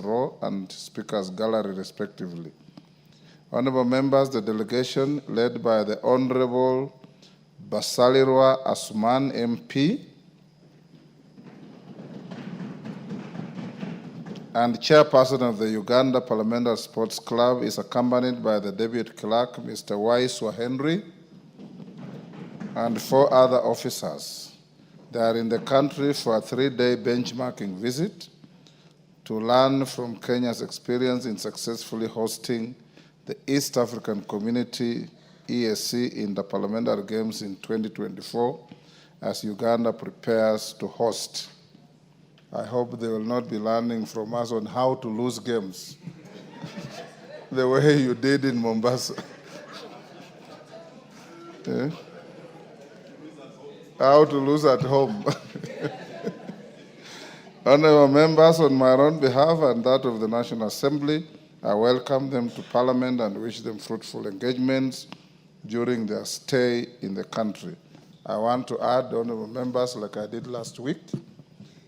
row and Speaker's gallery, respectively. Honorable members, the delegation led by the Honorable Basalirwa Asuman MP and chairperson of the Uganda Parliamentary Sports Club is accompanied by the Deputy Clerk, Mr. Waiswa Henry, and 4 other officers. They are in the country for a 3-day benchmarking visit to learn from Kenya's experience in successfully hosting the East African Community ESC in the Parliamentary Games in 2024 as Uganda prepares to host. I hope they will not be learning from us on how to lose games the way you did in Mombasa. Yeah? How to lose at home. Honorable members, on my own behalf and that of the National Assembly, I welcome them to Parliament and wish them fruitful engagements during their stay in the country. I want to add, honorable members, like I did last week,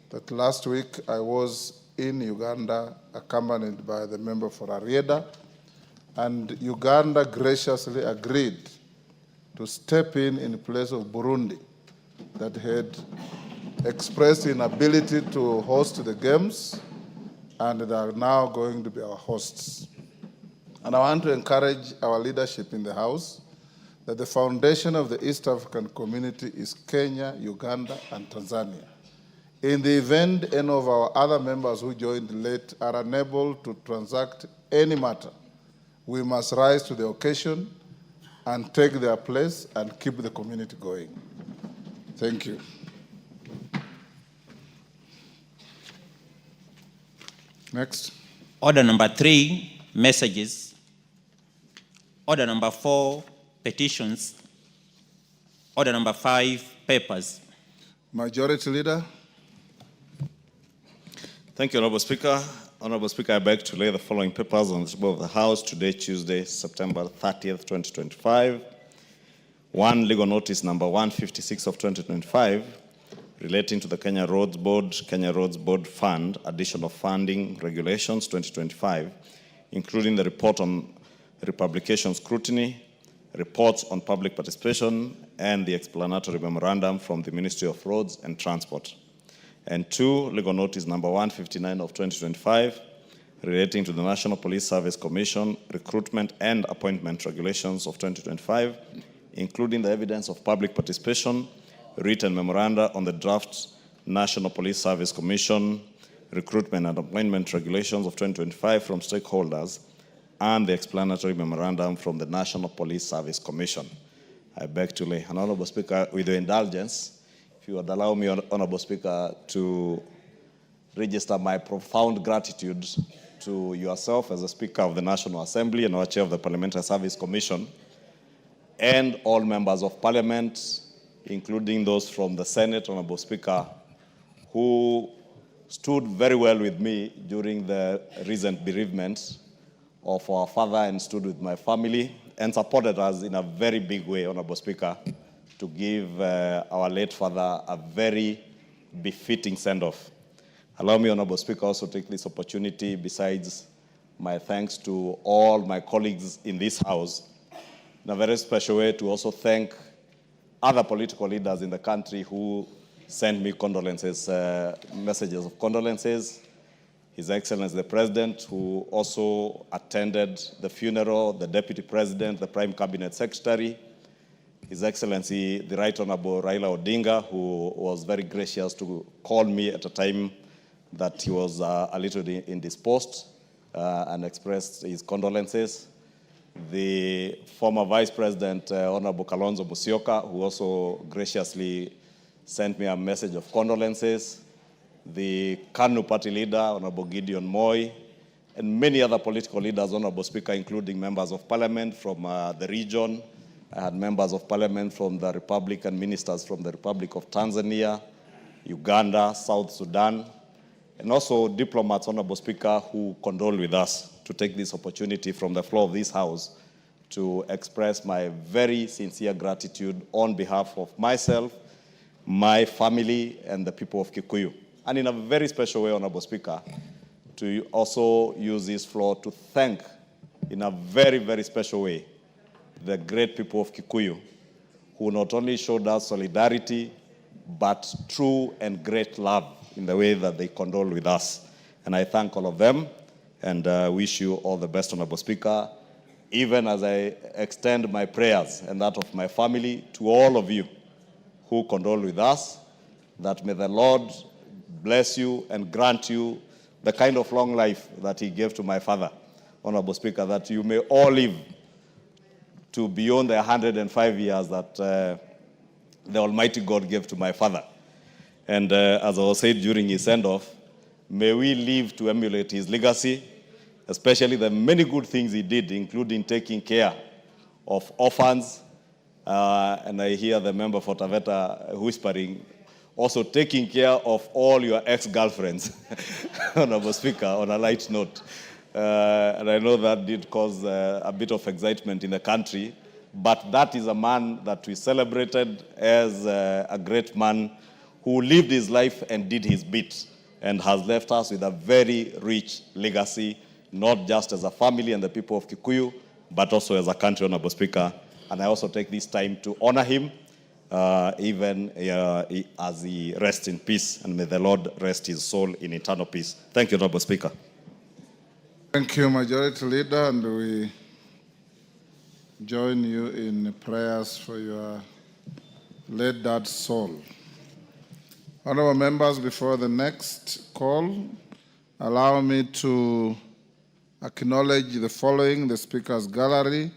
that last week I was in Uganda accompanied by the member for Arieda, and Uganda graciously agreed to step in place of Burundi that had expressed inability to host the games, and they are now going to be our hosts. And I want to encourage our leadership in the House that the foundation of the East African community is Kenya, Uganda, and Tanzania. In the event any of our other members who joined late are unable to transact any matter, we must rise to the occasion and take their place and keep the community going. Thank you. Next. Order number 3, messages. Order number 4, petitions. Order number 5, papers. Majority Leader. Thank you, Honorable Speaker. Honorable Speaker, I beg to lay the following papers on the table of the House today, Tuesday, September 30th, 2025. 1, legal notice number 156 of 2025, relating to the Kenya Roads Board Fund, additional funding regulations 2025, including the report on republication scrutiny, reports on public participation, and the explanatory memorandum from the Ministry of Roads and Transport. And 2, legal notice number 159 of 2025, relating to the National Police Service Commission recruitment and appointment regulations of 2025, including the evidence of public participation, written memoranda on the draft National Police Service Commission recruitment and appointment regulations of 2025 from stakeholders, and the explanatory memorandum from the National Police Service Commission. I beg to lay, Honorable Speaker, with your indulgence, if you would allow me, Honorable Speaker, to register my profound gratitude to yourself as the Speaker of the National Assembly and our Chair of the Parliamentary Service Commission, and all members of Parliament, including those from the Senate, Honorable Speaker, who stood very well with me during the recent bereavement of our father and stood with my family and supported us in a very big way, Honorable Speaker, to give our late father a very befitting send-off. Allow me, Honorable Speaker, also take this opportunity, besides my thanks to all my colleagues in this House, in a very special way to also thank other political leaders in the country who sent me condolences, messages of condolences. His Excellency the President, who also attended the funeral, the Deputy President, the Prime Cabinet Secretary, His Excellency the Right Honorable Raila Odinga, who was very gracious to call me at a time that he was a little indisposed and expressed his condolences. The former Vice President, Honorable Kalonzo Musyoka, who also graciously sent me a message of condolences. The KANU party leader, Honorable Gideon Moi, and many other political leaders, Honorable Speaker, including members of Parliament from the region. I had members of Parliament from the Republic and ministers from the Republic of Tanzania, Uganda, South Sudan, and also diplomats, Honorable Speaker, who condole with us, to take this opportunity from the floor of this House to express my very sincere gratitude on behalf of myself, my family, and the people of Kikuyu. And in a very special way, Honorable Speaker, to also use this floor to thank in a very, very special way the great people of Kikuyu who not only showed us solidarity, but true and great love in the way that they condole with us. And I thank all of them and wish you all the best, Honorable Speaker, even as I extend my prayers and that of my family to all of you who condole with us, that may the Lord bless you and grant you the kind of long life that he gave to my father, Honorable Speaker, that you may all live to beyond the 105 years that the Almighty God gave to my father. And as I was said during his send-off, may we live to emulate his legacy, especially the many good things he did, including taking care of orphans. And I hear the member for Taveta whispering, also taking care of all your ex-girlfriends, Honorable Speaker, on a light note. And I know that did cause a bit of excitement in the country, but that is a man that we celebrated as a great man who lived his life and did his bit and has left us with a very rich legacy, not just as a family and the people of Kikuyu, but also as a country, Honorable Speaker. And I also take this time to honor him, even as he rests in peace, and may the Lord rest his soul in eternal peace. Thank you, Honorable Speaker. Thank you, Majority Leader, and we join you in prayers for your late dad's soul. Honorable members, before the next call, allow me to acknowledge the following: the Speaker's Gallery,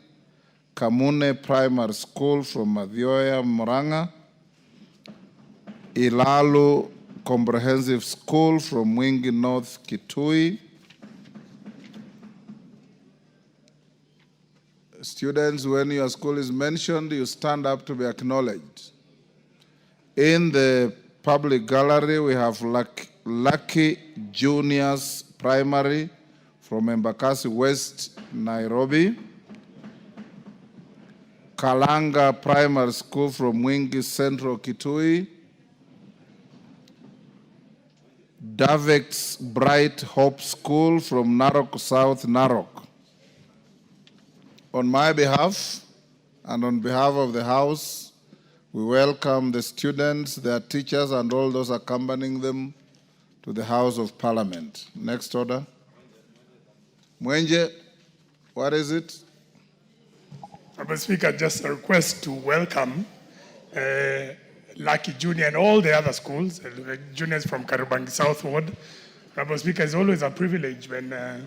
Kamune Primary School from Mathioya, Murang'a, Ilalu Comprehensive School from Mwingi North, Kitui. Students, when your school is mentioned, you stand up to be acknowledged. In the public gallery, we have Lucky Juniors Primary from Embakasi West, Nairobi. Kalanga Primary School from Mwingi Central, Kitui. Davex Bright Hope School from Narok South, Narok. On my behalf and on behalf of the House, we welcome the students, their teachers, and all those accompanying them to the House of Parliament. Next order. Mwenje, what is it? Mr. Speaker, just a request to welcome Lucky Junior and all the other schools, juniors from Kariobangi South Ward. Mr. Speaker, it's always a privilege when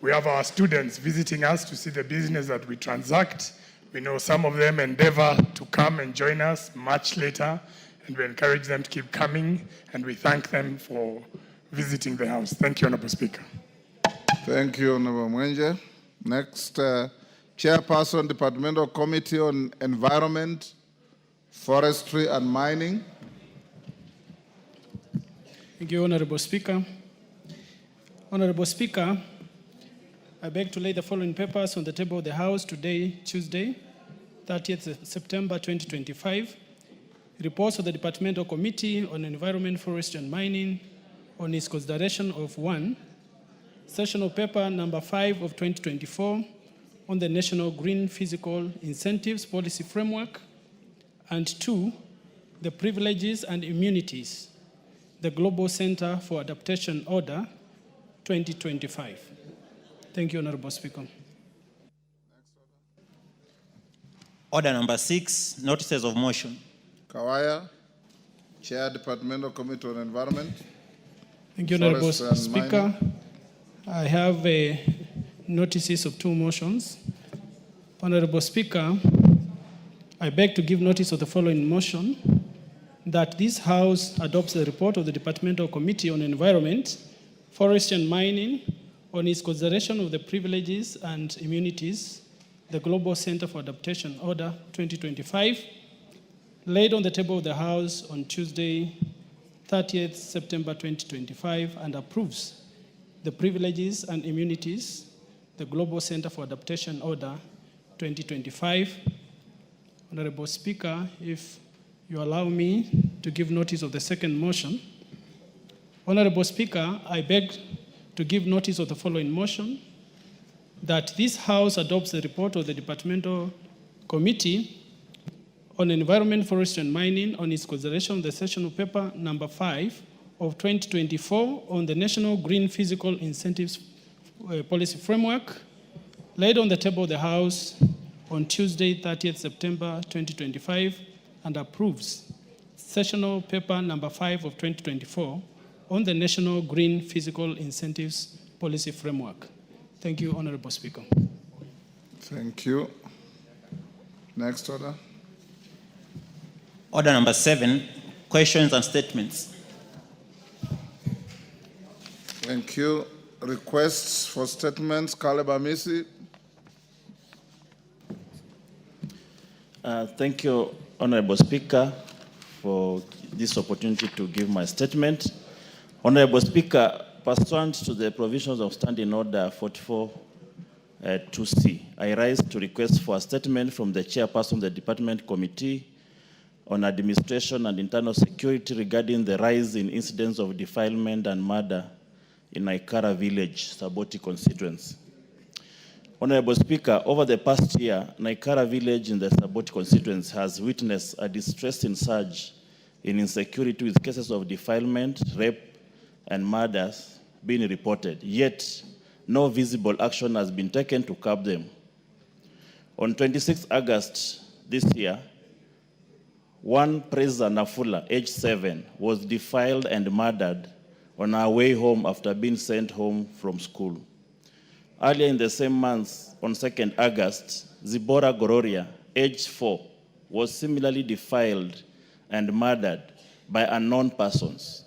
we have our students visiting us to see the business that we transact. We know some of them endeavor to come and join us much later, and we encourage them to keep coming, and we thank them for visiting the House. Thank you, Honorable Speaker. Thank you, Honorable Mwenje. Next, Chairperson, Departmental Committee on Environment, Forestry and Mining. Thank you, Honorable Speaker. Honorable Speaker, I beg to lay the following papers on the table of the House today, Tuesday, 30th September 2025. Reports of the Departmental Committee on Environment, Forestry and Mining on its consideration of 1, Sessional Paper number 5 of 2024 on the National Green Physical Incentives Policy Framework, and 2, the Privileges and Immunities, the Global Center for Adaptation Order 2025. Thank you, Honorable Speaker. Order number 6, notices of motion. Kawaya, Chair, Departmental Committee on Environment. Thank you, Honorable Forestry and Speaker. Mining. I have notices of 2 motions. Honorable Speaker, I beg to give notice of the following motion: that this House adopts the report of the Departmental Committee on Environment, Forestry and Mining on its consideration of the Privileges and Immunities, the Global Center for Adaptation Order 2025, laid on the table of the House on Tuesday, 30th September 2025, and approves the Privileges and Immunities, the Global Center for Adaptation Order 2025. Honorable Speaker, if you allow me to give notice of the second motion. Honorable Speaker, I beg to give notice of the following motion, that this House adopts the report of the Departmental Committee on Environment, Forestry and Mining on its consideration of the sessional paper number 5 of 2024 on the National Green Physical Incentives Policy Framework, laid on the table of the House on Tuesday, 30th September 2025, and approves sessional paper number 5 of 2024 on the National Green Physical Incentives Policy Framework. Thank you, Honorable Speaker. Thank you. Next order. Order number 7, questions and statements. Thank you. Requests for statements. Caleb Amisi. Thank you, Honorable Speaker, for this opportunity to give my statement. Honorable Speaker, pursuant to the provisions of Standing Order 44 2C, I rise to request for a statement from the Chairperson of the Department Committee on Administration and Internal Security regarding the rise in incidents of defilement and murder in Naikara Village, Saboti constituency. Honorable Speaker, over the past year, Naikara Village in the Saboti constituency has witnessed a distressing surge in insecurity with cases of defilement, rape, and murders being reported, yet no visible action has been taken to curb them. On 26 August this year, one Preza Nafula, aged 7, was defiled and murdered on her way home after being sent home from school. Earlier in the same month, on 2nd August, Zibora Gororia, aged 4, was similarly defiled and murdered by unknown persons.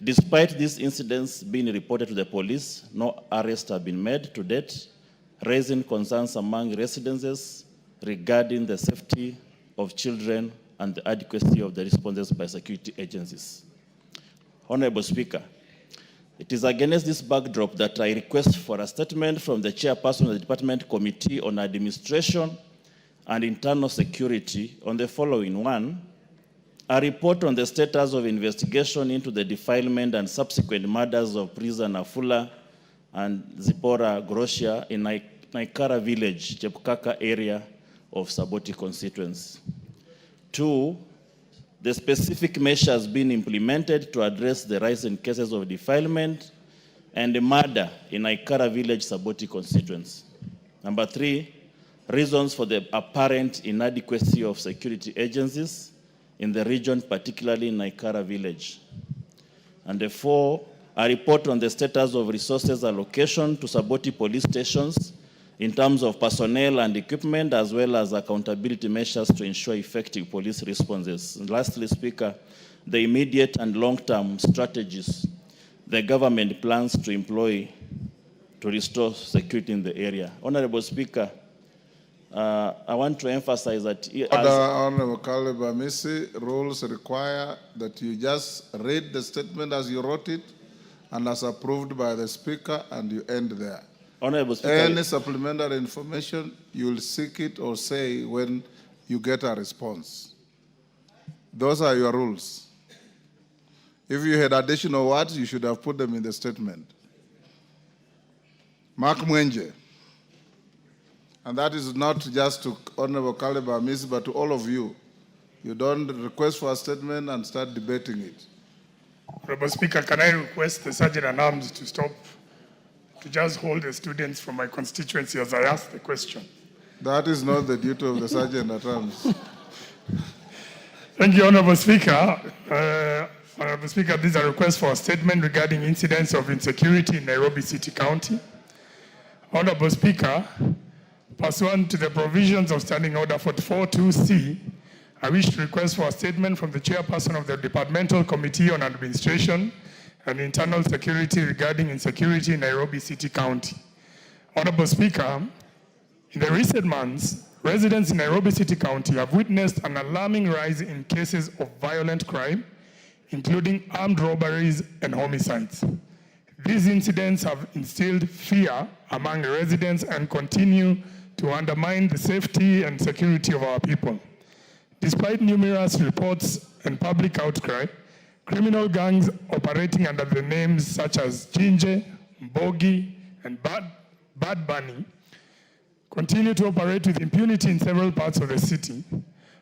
Despite these incidents being reported to the police, no arrests have been made to date, raising concerns among residents regarding the safety of children and the adequacy of the responses by security agencies. Honorable Speaker, it is against this backdrop that I request for a statement from the Chairperson of the Department Committee on Administration and Internal Security on the following. 1, a report on the status of investigation into the defilement and subsequent murders of Preza Nafula and Zipora Grocia in Naikara Village, Chepkaka area of Saboti constituency. 2, the specific measures being implemented to address the rise in cases of defilement and murder in Naikara Village, Saboti constituency. Number 3, reasons for the apparent inadequacy of security agencies in the region, particularly in Naikara Village. And 4, a report on the status of resources allocation to Saboti police stations in terms of personnel and equipment, as well as accountability measures to ensure effective police responses. And lastly, Speaker, the immediate and long-term strategies the government plans to employ to restore security in the area. Honorable Speaker, I want to emphasize that Honorable Caleb Amisi, rules require that you just read the statement as you wrote it and as approved by the Speaker, and you end there. Honorable Speaker, any supplementary information, you'll seek it or say when you get a response. Those are your rules. If you had additional words, you should have put them in the statement. Mark Mwenje. And that is not just to Honorable Caleb Amisi, but to all of you. You don't request for a statement and start debating it. Honorable Speaker, can I request the Sergeant at Arms to stop, to just hold the students from my constituency as I ask the question? That is not the duty of the Sergeant at Arms. Thank you, Honorable Speaker. Honorable Speaker, this is a request for a statement regarding incidents of insecurity in Nairobi City County. Honorable Speaker, pursuant to the provisions of Standing Order 44-2C, I wish to request for a statement from the Chairperson of the Departmental Committee on Administration and Internal Security regarding insecurity in Nairobi City County. Honorable Speaker, in the recent months, residents in Nairobi City County have witnessed an alarming rise in cases of violent crime, including armed robberies and homicides. These incidents have instilled fear among residents and continue to undermine the safety and security of our people. Despite numerous reports and public outcry, criminal gangs operating under the names such as Jinje, Mbogi, and Bad Bunny continue to operate with impunity in several parts of the city,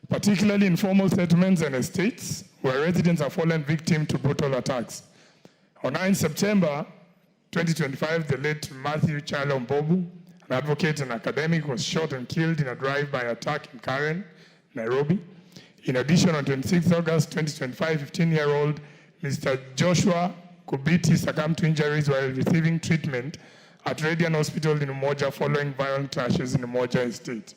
particularly in formal settlements and estates where residents have fallen victim to brutal attacks. On 9 September 2025, the late Matthew Chalo Mbobu, an advocate and academic, was shot and killed in a drive-by attack in Karen, Nairobi. In addition, on 26 August 2025, 15-year-old Mr. Joshua Kubiti succumbed to injuries while receiving treatment at Radiant Hospital in Umoja following violent clashes in Umoja Estate.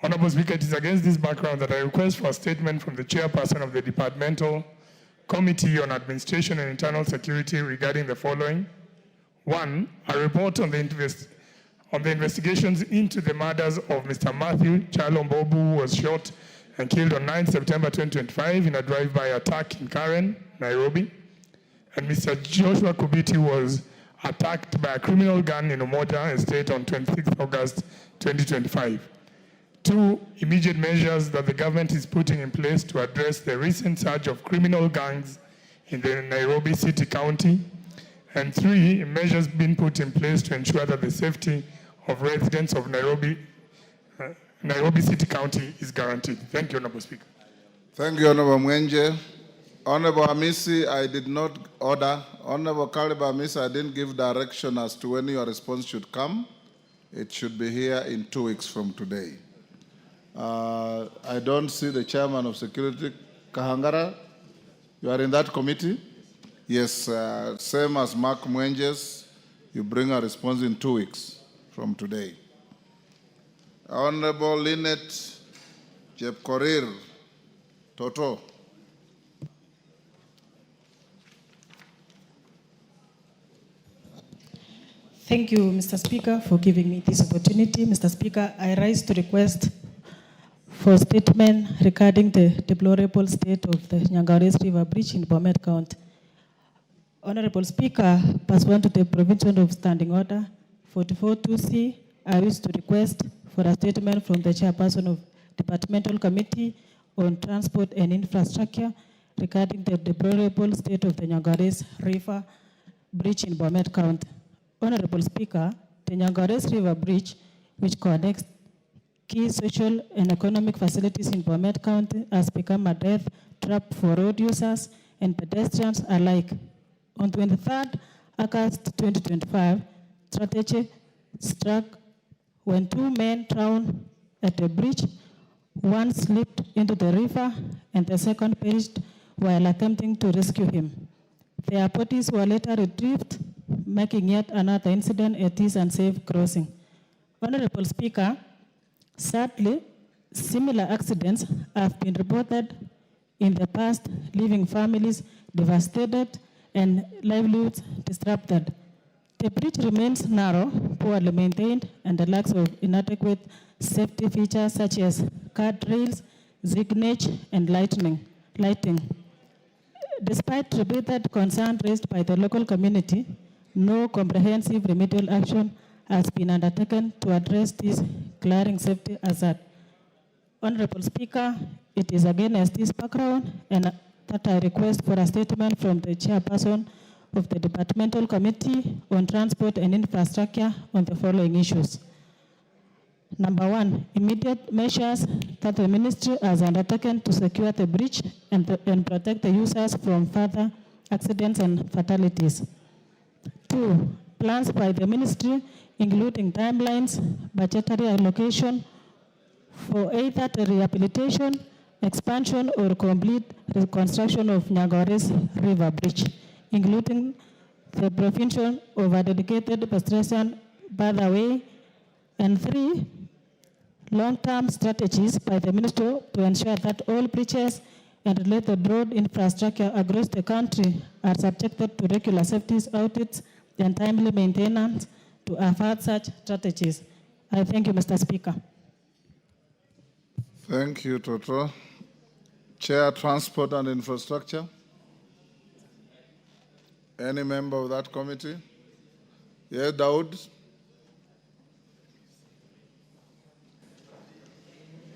Honorable Speaker, it is against this background that I request for a statement from the chairperson of the Departmental Committee on Administration and Internal Security regarding the following. 1, a report on the investigations into the murders of Mr. Matthew Chalo Mbobu, who was shot and killed on 9 September 2025 in a drive-by attack in Karen, Nairobi. And Mr. Joshua Kubiti was attacked by a criminal gang in Umoja Estate on 26 August 2025. 2, immediate measures that the government is putting in place to address the recent surge of criminal gangs in the Nairobi City County. And 3, measures being put in place to ensure that the safety of residents of Nairobi City County is guaranteed. Thank you, Honorable Speaker. Thank you, Honorable Mwenje. Honorable Amisi, I did not order. Honorable Kaliba Amisi, I didn't give direction as to when your response should come. It should be here in 2 weeks from today. I don't see the chairman of security. Kahangara, you are in that committee? Yes, same as Mark Mwenjes. You bring a response in 2 weeks from today. Honorable Lynette Jepkorir, Toto. Thank you, Mr. Speaker, for giving me this opportunity. Mr. Speaker, I rise to request for statement regarding the deplorable state of the Nyangares River Bridge in Bomet County. Honorable Speaker, pursuant to the provision of Standing Order 44.2c, I wish to request for a statement from the chairperson of Departmental Committee on Transport and Infrastructure regarding the deplorable state of the Nyangares River Bridge in Bomet County. Honorable Speaker, the Nyangares River Bridge, which connects key social and economic facilities in Bomet County, has become a death trap for road users and pedestrians alike. On 23rd August 2025, tragedy struck when 2 men drowned at a bridge. One slipped into the river and the second perished while attempting to rescue him. Their bodies were later retrieved, making yet another incident at this unsafe crossing. Honorable Speaker, sadly, similar accidents have been reported in the past, leaving families devastated and livelihoods disrupted. The bridge remains narrow, poorly maintained, and lacks of inadequate safety features such as guardrails, signage, and lighting. Despite repeated concerns raised by the local community, no comprehensive remedial action has been undertaken to address this glaring safety hazard. Honorable Speaker, it is against this background and that I request for a statement from the chairperson of the Departmental Committee on Transport and Infrastructure on the following issues. Number 1, immediate measures that the ministry has undertaken to secure the bridge and protect the users from further accidents and fatalities. 2, plans by the ministry, including timelines, budgetary allocation for either the rehabilitation, expansion, or complete reconstruction of Nyangares River Bridge, including the provision of a dedicated pedestrian pathway. And 3, long-term strategies by the ministry to ensure that all bridges and related road infrastructure across the country are subjected to regular safety audits and timely maintenance to avert such strategies. I thank you, Mr. Speaker. Thank you, Toto. Chair, Transport and Infrastructure. Any member of that committee? Yes, Daud.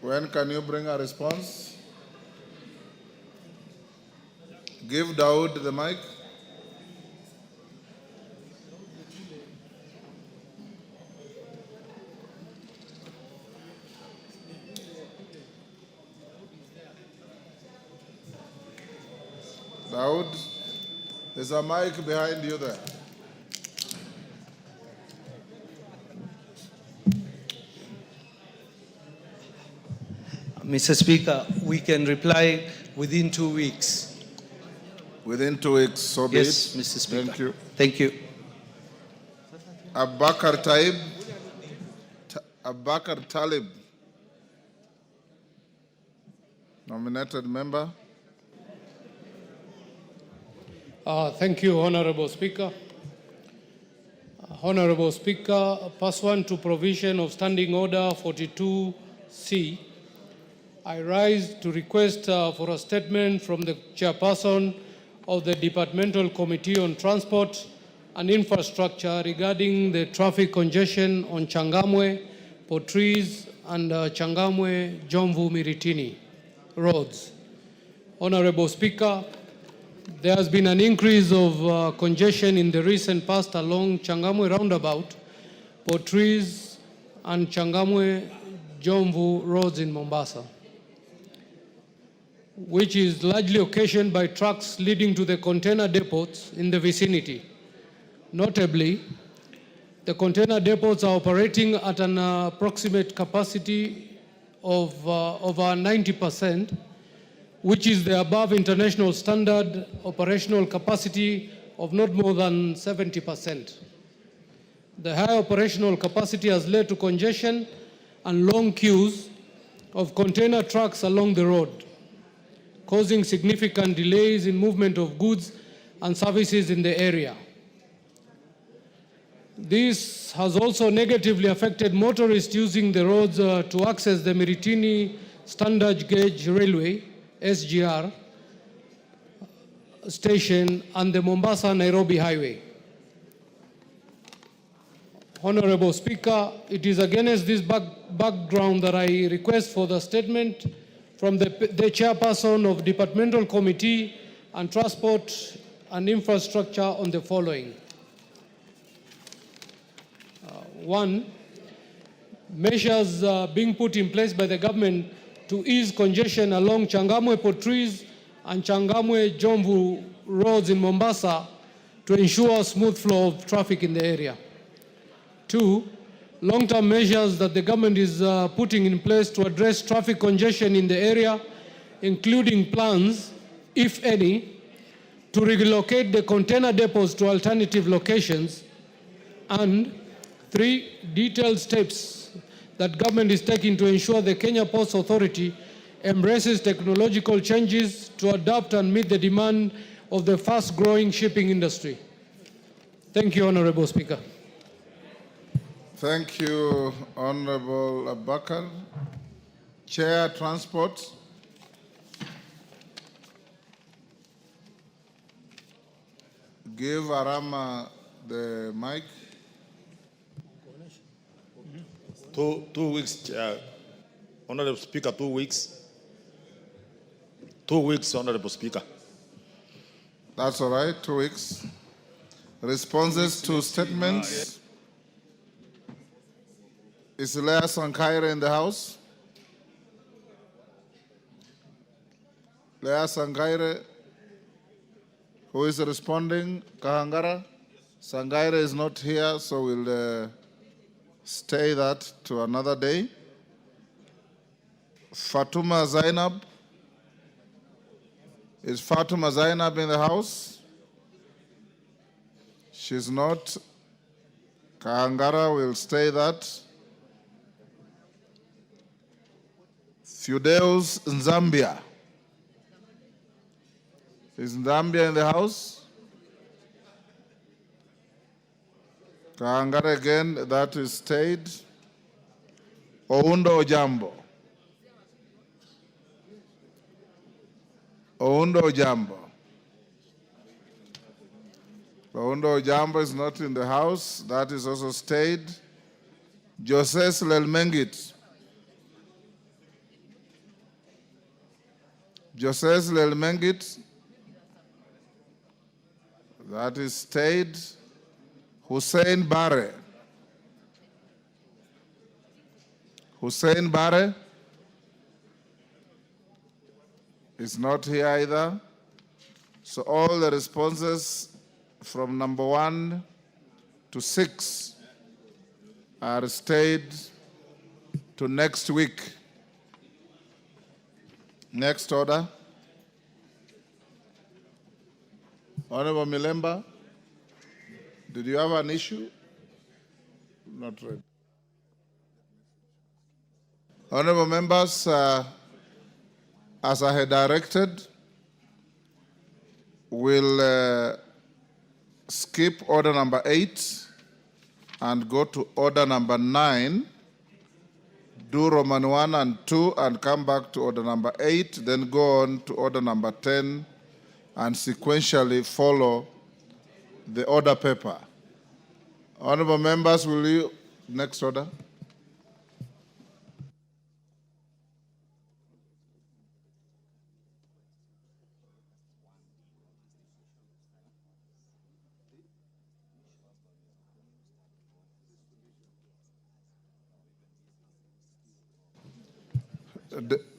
When can you bring a response? Give Daud the mic. Daud, there's a mic behind you there. Mr. Speaker, we can reply within 2 weeks. Within 2 weeks, so be Yes, it. Mr. Speaker. Thank you. Thank you. Abakar Taib. Abakar Talib. Nominated member. Thank you, Honorable Speaker. Honorable Speaker, pursuant to provision of Standing Order 42C, I rise to request for a statement from the chairperson of the Departmental Committee on Transport and Infrastructure regarding the traffic congestion on Changamwe, Portrees, and Changamwe, Jomvu, Miritini roads. Honorable Speaker, there has been an increase of congestion in the recent past along Changamwe roundabout, Portrees, and Changamwe, Jomvu roads in Mombasa, which is largely occasioned by trucks leading to the container depots in the vicinity. Notably, the container depots are operating at an approximate capacity of over 90%, which is the above international standard operational capacity of not more than 70%. The high operational capacity has led to congestion and long queues of container trucks along the road, causing significant delays in movement of goods and services in the area. This has also negatively affected motorists using the roads to access the Miritini Standard Gauge Railway, SGR, station and the Mombasa-Nairobi Highway. Honorable Speaker, it is against this background that I request for the statement from the chairperson of Departmental Committee on Transport and Infrastructure on the following. 1, measures being put in place by the government to ease congestion along Changamwe Portrees and Changamwe Jomvu roads in Mombasa to ensure smooth flow of traffic in the area. 2, long-term measures that the government is putting in place to address traffic congestion in the area, including plans, if any, to relocate the container depots to alternative locations. And 3, detailed steps that government is taking to ensure the Kenya Ports Authority embraces technological changes to adapt and meet the demand of the fast-growing shipping industry. Thank you, Honorable Speaker. Thank you, Honorable Abakar. Chair, Transport. Give Arama the mic. 2 weeks, Honorable Speaker, 2 weeks. 2 weeks, Honorable Speaker. That's all right, 2 weeks. Responses to statements. Is Lea Sankaire in the house? Lea Sankaire, who is responding? Kahangara? Sankaire is not here, so we'll stay that to another day. Fatuma Zainab. Is Fatuma Zainab in the house? She's not. Kahangara will stay that. Fideus Nzambia. Is Nzambia in the house? Kahangara again, that is stayed. Oundo Ojambo. Oundo Ojambo. Oundo Ojambo is not in the house. That is also stayed. Joses Lelmengit. Joses Lelmengit. That is stayed. Hussein Bare. Hussein Bare is not here either. So all the responses from number 1 to 6 are stayed to next week. Next order. Honorable Milemba, did you have an issue? Not ready. Honorable members, as I had directed, we'll skip order number 8 and go to order number 9, do Roman 1 and 2 and come back to order number 8, then go on to order number 10 and sequentially follow the order paper. Honorable members, will you, next order?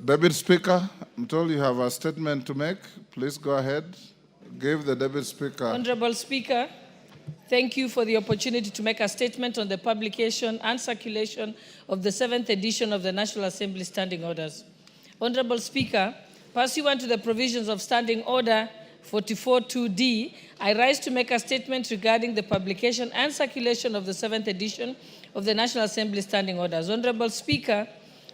Deputy Speaker, I'm told you have a statement to make. Please go ahead. Give the Deputy Speaker. Honorable Speaker, thank you for the opportunity to make a statement on the publication and circulation of the 7th edition of the National Assembly Standing Orders. Honorable Speaker, pursuant to the provisions of Standing Order 44.2d, I rise to make a statement regarding the publication and circulation of the 7th edition of the National Assembly Standing Orders. Honorable Speaker,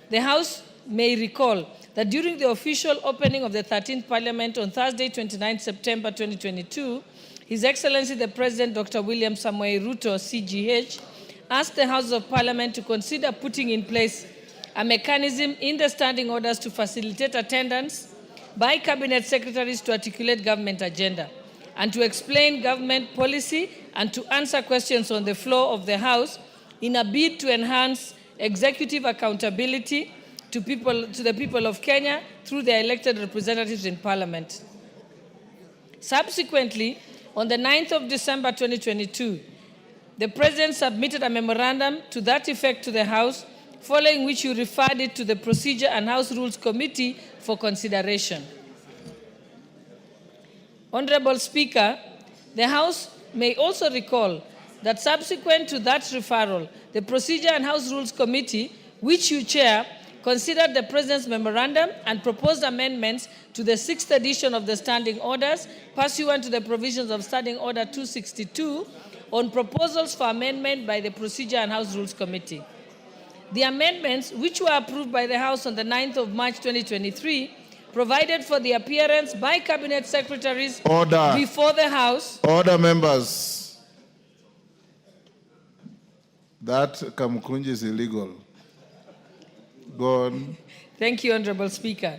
the House may recall that during the official opening of the 13th Parliament on Thursday, 29 September 2022, His Excellency the President, Dr. William Samoei Ruto, CGH, asked the House of Parliament to consider putting in place a mechanism in the standing orders to facilitate attendance by cabinet secretaries to articulate government agenda and to explain government policy and to answer questions on the floor of the House in a bid to enhance executive accountability to the people of Kenya through their elected representatives in Parliament. Subsequently, on the 9th of December 2022, the President submitted a memorandum to that effect to the House, following which he referred it to the Procedure and House Rules Committee for consideration. Honorable Speaker, the House may also recall that subsequent to that referral, the Procedure and House Rules Committee, which you chair, considered the President's memorandum and proposed amendments to the 6th edition of the Standing Orders pursuant to the provisions of Standing Order 262 on proposals for amendment by the Procedure and House Rules Committee. The amendments, which were approved by the House on the 9th of March 2023, provided for the appearance by Cabinet Secretaries before the House. Order, members. That Kamkunji is illegal. Go on. Thank you, Honorable Speaker.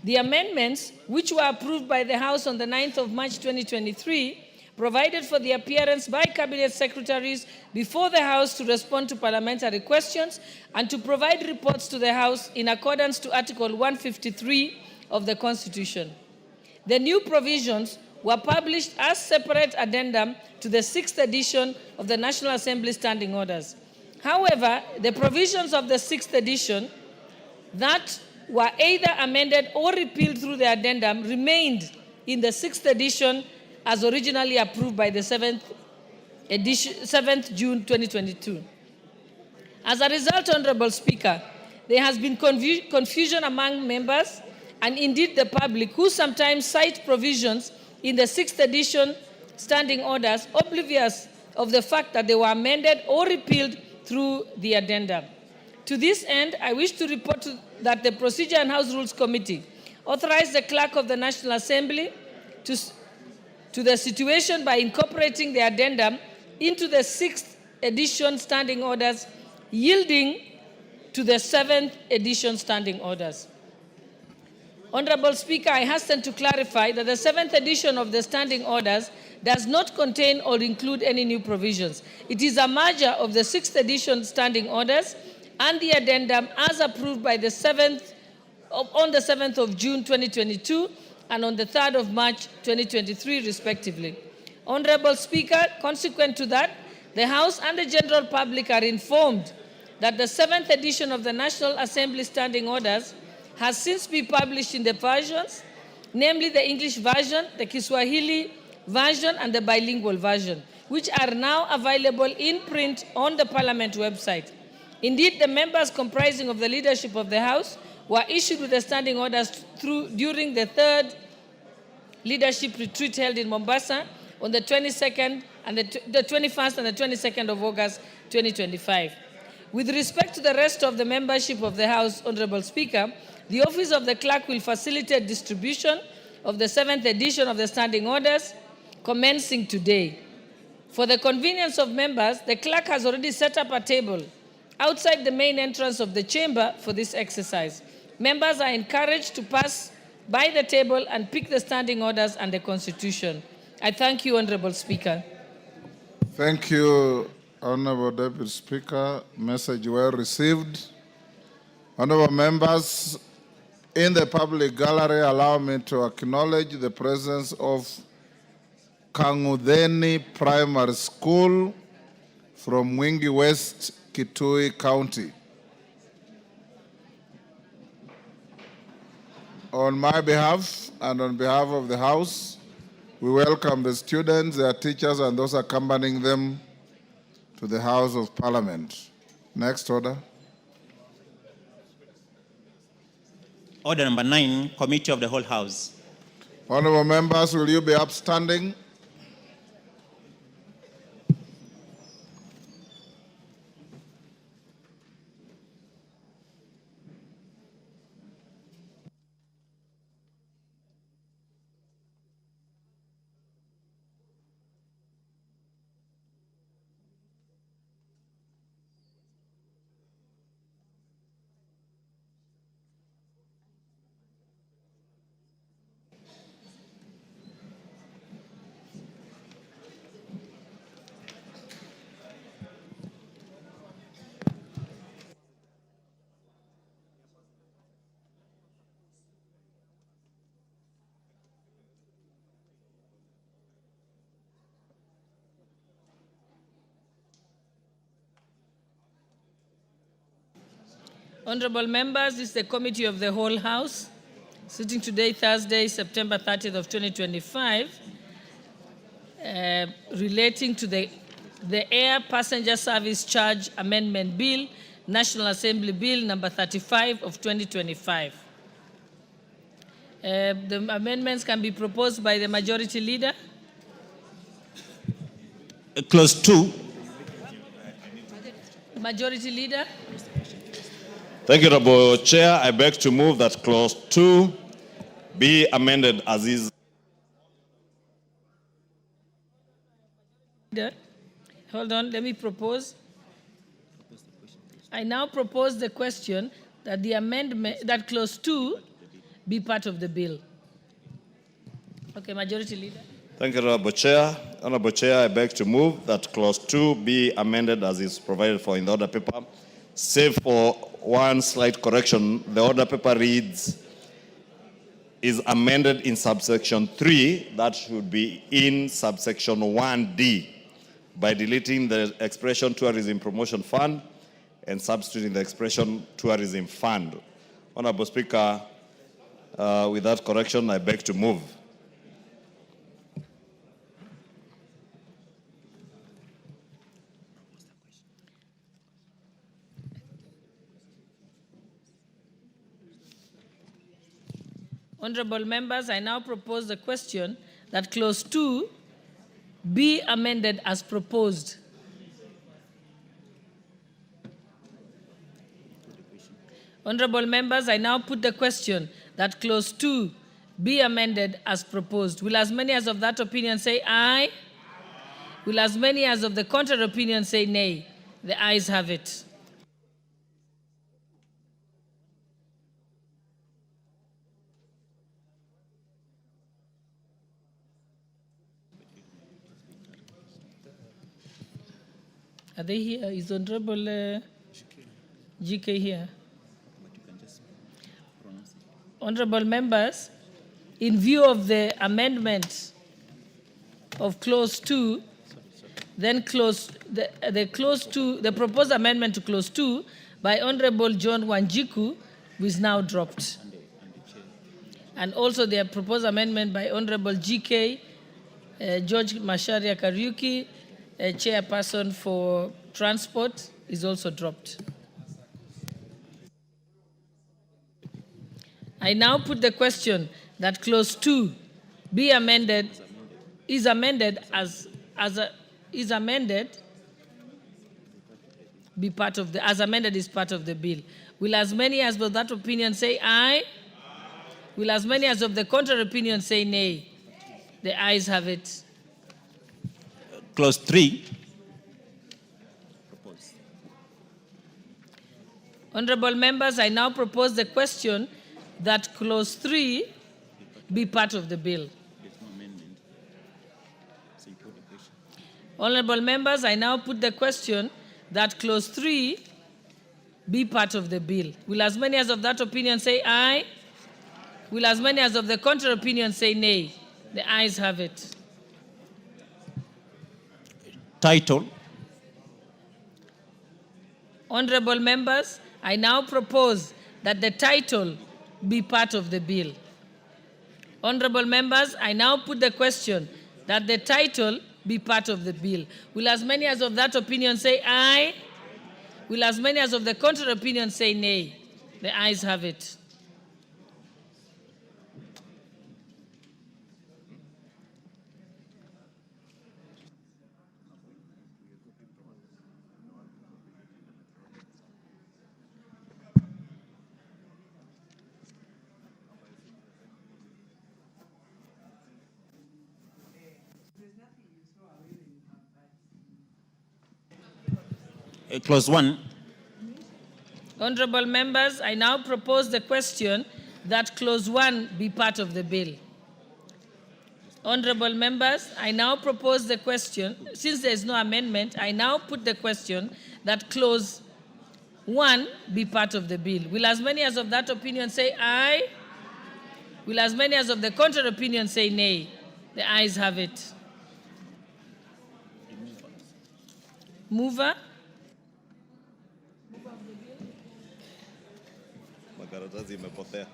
The amendments, which were approved by the House on the 9th of March 2023, provided for the appearance by Cabinet Secretaries before the House to respond to parliamentary questions and to provide reports to the House in accordance to Article 153 of the Constitution. The new provisions were published as separate addendum to the 6th edition of the National Assembly Standing Orders. However, the provisions of the 6th edition that were either amended or repealed through the addendum remained in the 6th edition as originally approved by the 7th June 2022. As a result, Honorable Speaker, there has been confusion among members and indeed the public who sometimes cite provisions in the 6th edition standing orders oblivious of the fact that they were amended or repealed through the addendum. To this end, I wish to report that the Procedure and House Rules Committee authorized the Clerk of the National Assembly to the situation by incorporating the addendum into the 6th edition standing orders, yielding to the 7th edition standing orders. Honorable Speaker, I hasten to clarify that the 7th edition of the standing orders does not contain or include any new provisions. It is a merger of the 6th edition standing orders and the addendum as approved by the 7th on the 7th of June 2022 and on the 3rd of March 2023, respectively. Honorable Speaker, consequent to that, the House and the general public are informed that the 7th edition of the National Assembly Standing Orders has since been published in the versions namely the English version, the Kiswahili version, and the bilingual version, which are now available in print on the Parliament website. Indeed, the members comprising of the leadership of the House were issued with the standing orders during the third leadership retreat held in Mombasa on the 22nd and the 21st and the 22nd of August 2025. With respect to the rest of the membership of the House, Honorable Speaker, the Office of the Clerk will facilitate distribution of the 7th edition of the standing orders commencing today. For the convenience of members, the clerk has already set up a table outside the main entrance of the chamber for this exercise. Members are encouraged to pass by the table and pick the standing orders and the Constitution. I thank you, Honorable Speaker. Thank you, Honorable Deputy Speaker. Message well received. Honorable members, in the public gallery, allow me to acknowledge the presence of Kangudeni Primary School from Mwingi West, Kitui County. On my behalf and on behalf of the House, we welcome the students, their teachers, and those accompanying them to the House of Parliament. Next order. Order number 9, Committee of the Whole House. Honorable members, will you be upstanding? Honorable members, this is the Committee of the Whole House, sitting today, Thursday, September 30th of 2025, relating to the Air Passenger Service Charge Amendment Bill, National Assembly Bill number 35 of 2025. The amendments can be proposed by the Majority Leader. Clause 2. Majority Leader. Thank you, Honorable Chair. I beg to move that Clause 2 be amended as is. Hold on, let me propose. I now propose the question that the amendment, that Clause 2 be part of the bill. Okay, Majority Leader. Thank you, Honorable Chair. Honorable Chair, I beg to move that Clause 2 be amended as is provided for in the order paper. Save for one slight correction, the order paper reads, is amended in subsection 3, that should be in subsection 1D, by deleting the expression Tourism Promotion Fund and substituting the expression Tourism Fund. Honorable Speaker, with that correction, I beg to move. Honorable members, I now propose the question that Clause 2 be amended as proposed. Honorable members, I now put the question that Clause 2 be amended as proposed. Will as many as of that opinion say aye? Will as many as of the contrary opinion say nay? The ayes have it. Are they here? Is Honorable GK here? Honorable members, in view of the amendment of Clause 2, then the proposed amendment to Clause 2 by Honorable John Wanjiku is now dropped. and also the proposed amendment by Honorable GK, George Masharia Kariuki, chairperson for transport, is also dropped. I now put the question that clause 2 be amended, is amended be part of the, as amended is part of the bill. Will as many as of that opinion say aye? Will as many as of the contrary opinion say nay? The ayes have it. Clause 3. Honorable members, I now propose the question that clause 3 be part of the bill. Honorable members, I now put the question that clause 3 be part of the bill. Will as many as of that opinion say aye? Will as many as of the contrary opinion say nay? The ayes have it. Title. Honorable members, I now propose that the title be part of the bill. Honorable members, I now put the question that the title be part of the bill. Will as many as of that opinion say aye? Will as many as of the contrary opinion say nay? The ayes have it. Clause 1. Honorable members, I now propose the question that clause 1 be part of the bill. Honorable members, I now propose the question, since there is no amendment, I now put the question that clause 1 be part of the bill. Will as many as of that opinion say aye? Will as many as of the contrary opinion say nay? The ayes have it. Mover? Makaratasi imepotea.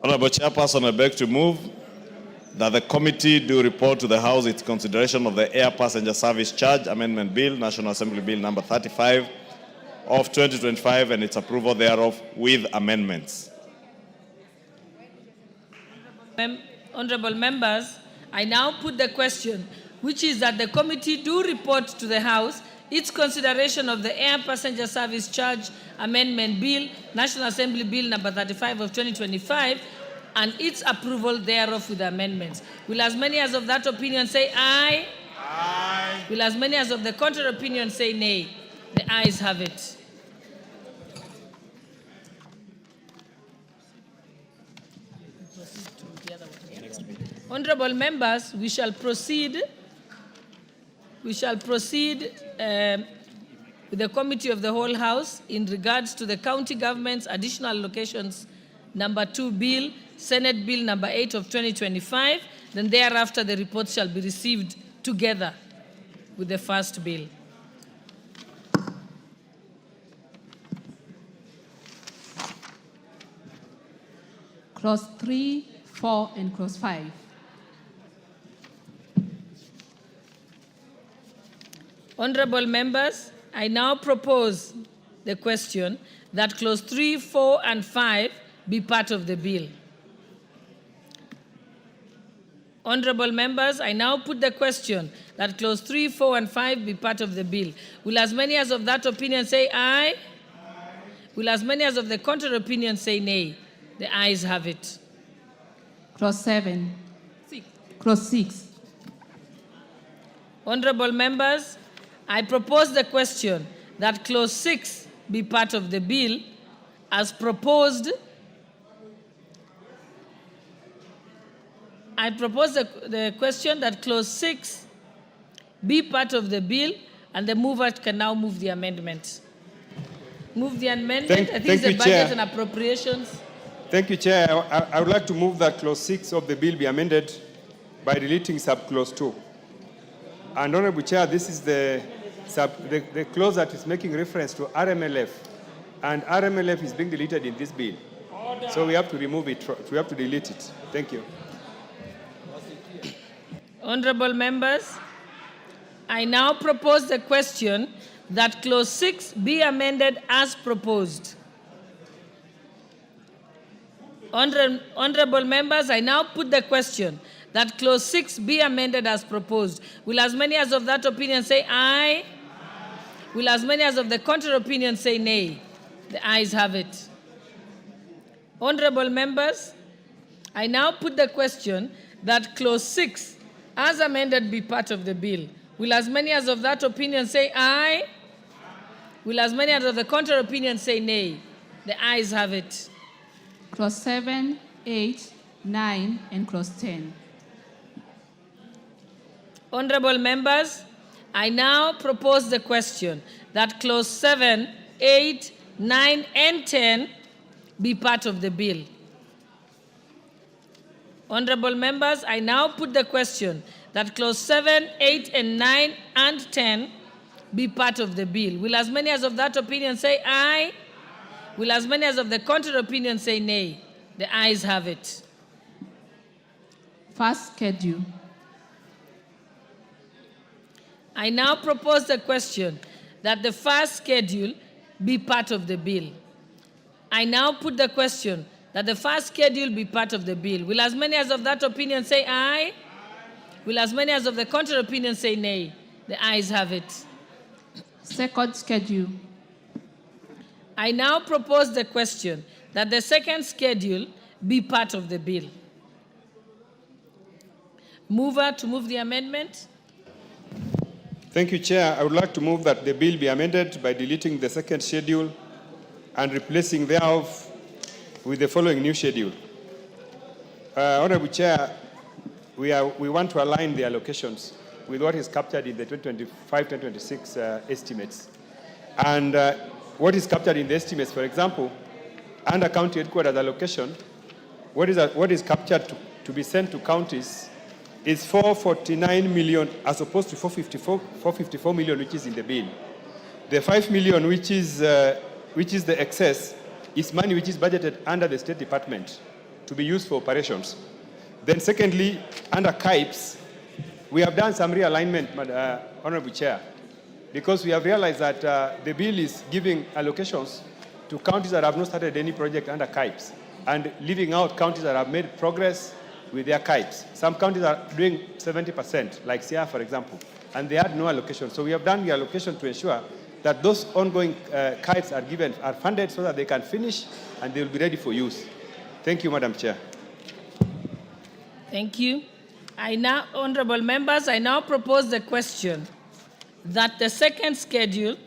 Honorable Chairperson, I beg to move that the committee do report to the House its consideration of the Air Passenger Service Charge Amendment Bill, National Assembly Bill number 35 of 2025, and its approval thereof with amendments. Honorable members, I now put the question, which is that the committee do report to the House its consideration of the Air Passenger Service Charge Amendment Bill, National Assembly Bill number 35 of 2025, and its approval thereof with amendments. Will as many as of that opinion say aye? Aye. Will as many as of the contrary opinion say nay? The ayes have it. Honorable members, we shall proceed with the Committee of the Whole House in regards to the County Government's Additional Allocations number 2 Bill, Senate Bill number 8 of 2025. Then thereafter the reports shall be received together with the first bill. Clause 3, 4, and clause 5. Honorable members, I now propose the question that clause 3, 4, and 5 be part of the bill. Honorable members, I now put the question that clause 3, 4, and 5 be part of the bill. Will as many as of that opinion say aye? Aye. Will as many as of the contrary opinion say nay? The ayes have it. Clause 7. 6. Clause 6. Honorable members, I propose the question that clause 6 be part of the bill as proposed. I propose the question that clause 6 be part of the bill, and the mover can now move the amendment. Move the amendment. I think it's the Budget Chair. and Appropriations. Thank you, Chair. I would like to move that clause 6 of the bill be amended by deleting sub-clause 2. And Honorable Chair, this is the clause that is making reference to RMLF and RMLF is being deleted in this bill. So we have to remove it, we have to delete it. Thank you. Honorable members, I now propose the question that clause 6 be amended as proposed. Honorable members, I now put the question that clause 6 be amended as proposed. Will as many as of that opinion say aye? Will as many as of the contrary opinion say nay? The ayes have it. Honorable members, I now put the question that clause 6 as amended be part of the bill. Will as many as of that opinion say aye? Will as many as of the contrary opinion say nay? The ayes have it. Clause 7, 8, 9, and clause 10. Honorable members, I now propose the question that clause 7, 8, 9, and 10 be part of the bill. Honorable members, I now put the question that clause 7, 8, and 9, and 10 be part of the bill. Will as many as of that opinion say aye? Will as many as of the contrary opinion say nay? The ayes have it. First schedule. I now propose the question that the first schedule be part of the bill. I now put the question that the first schedule be part of the bill. Will as many as of that opinion say aye? Will as many as of the contrary opinion say nay? The ayes have it. Second schedule. I now propose the question that the second schedule be part of the bill. Mover to move the amendment. Thank you, Chair. I would like to move that the bill be amended by deleting the second schedule and replacing thereof with the following new schedule. Honorable Chair, we want to align the allocations with what is captured in the 2025-2026 estimates. And what is captured in the estimates, for example, under county headquarters allocation, what is captured to be sent to counties is 449 million as opposed to 454 million, which is in the bill. The 5 million, which is the excess, is money which is budgeted under the State Department to be used for operations. Then secondly, under KIPES, we have done some realignment, Honorable Chair, because we have realized that the bill is giving allocations to counties that have not started any project under KIPES and leaving out counties that have made progress with their KIPES. Some counties are doing 70%, like Sierra, for example, and they had no allocation. So we have done the allocation to ensure that those ongoing KIPES are funded so that they can finish and they will be ready for use. Thank you, Madam Chair. Thank you. Honorable members, I now propose the question that the second schedule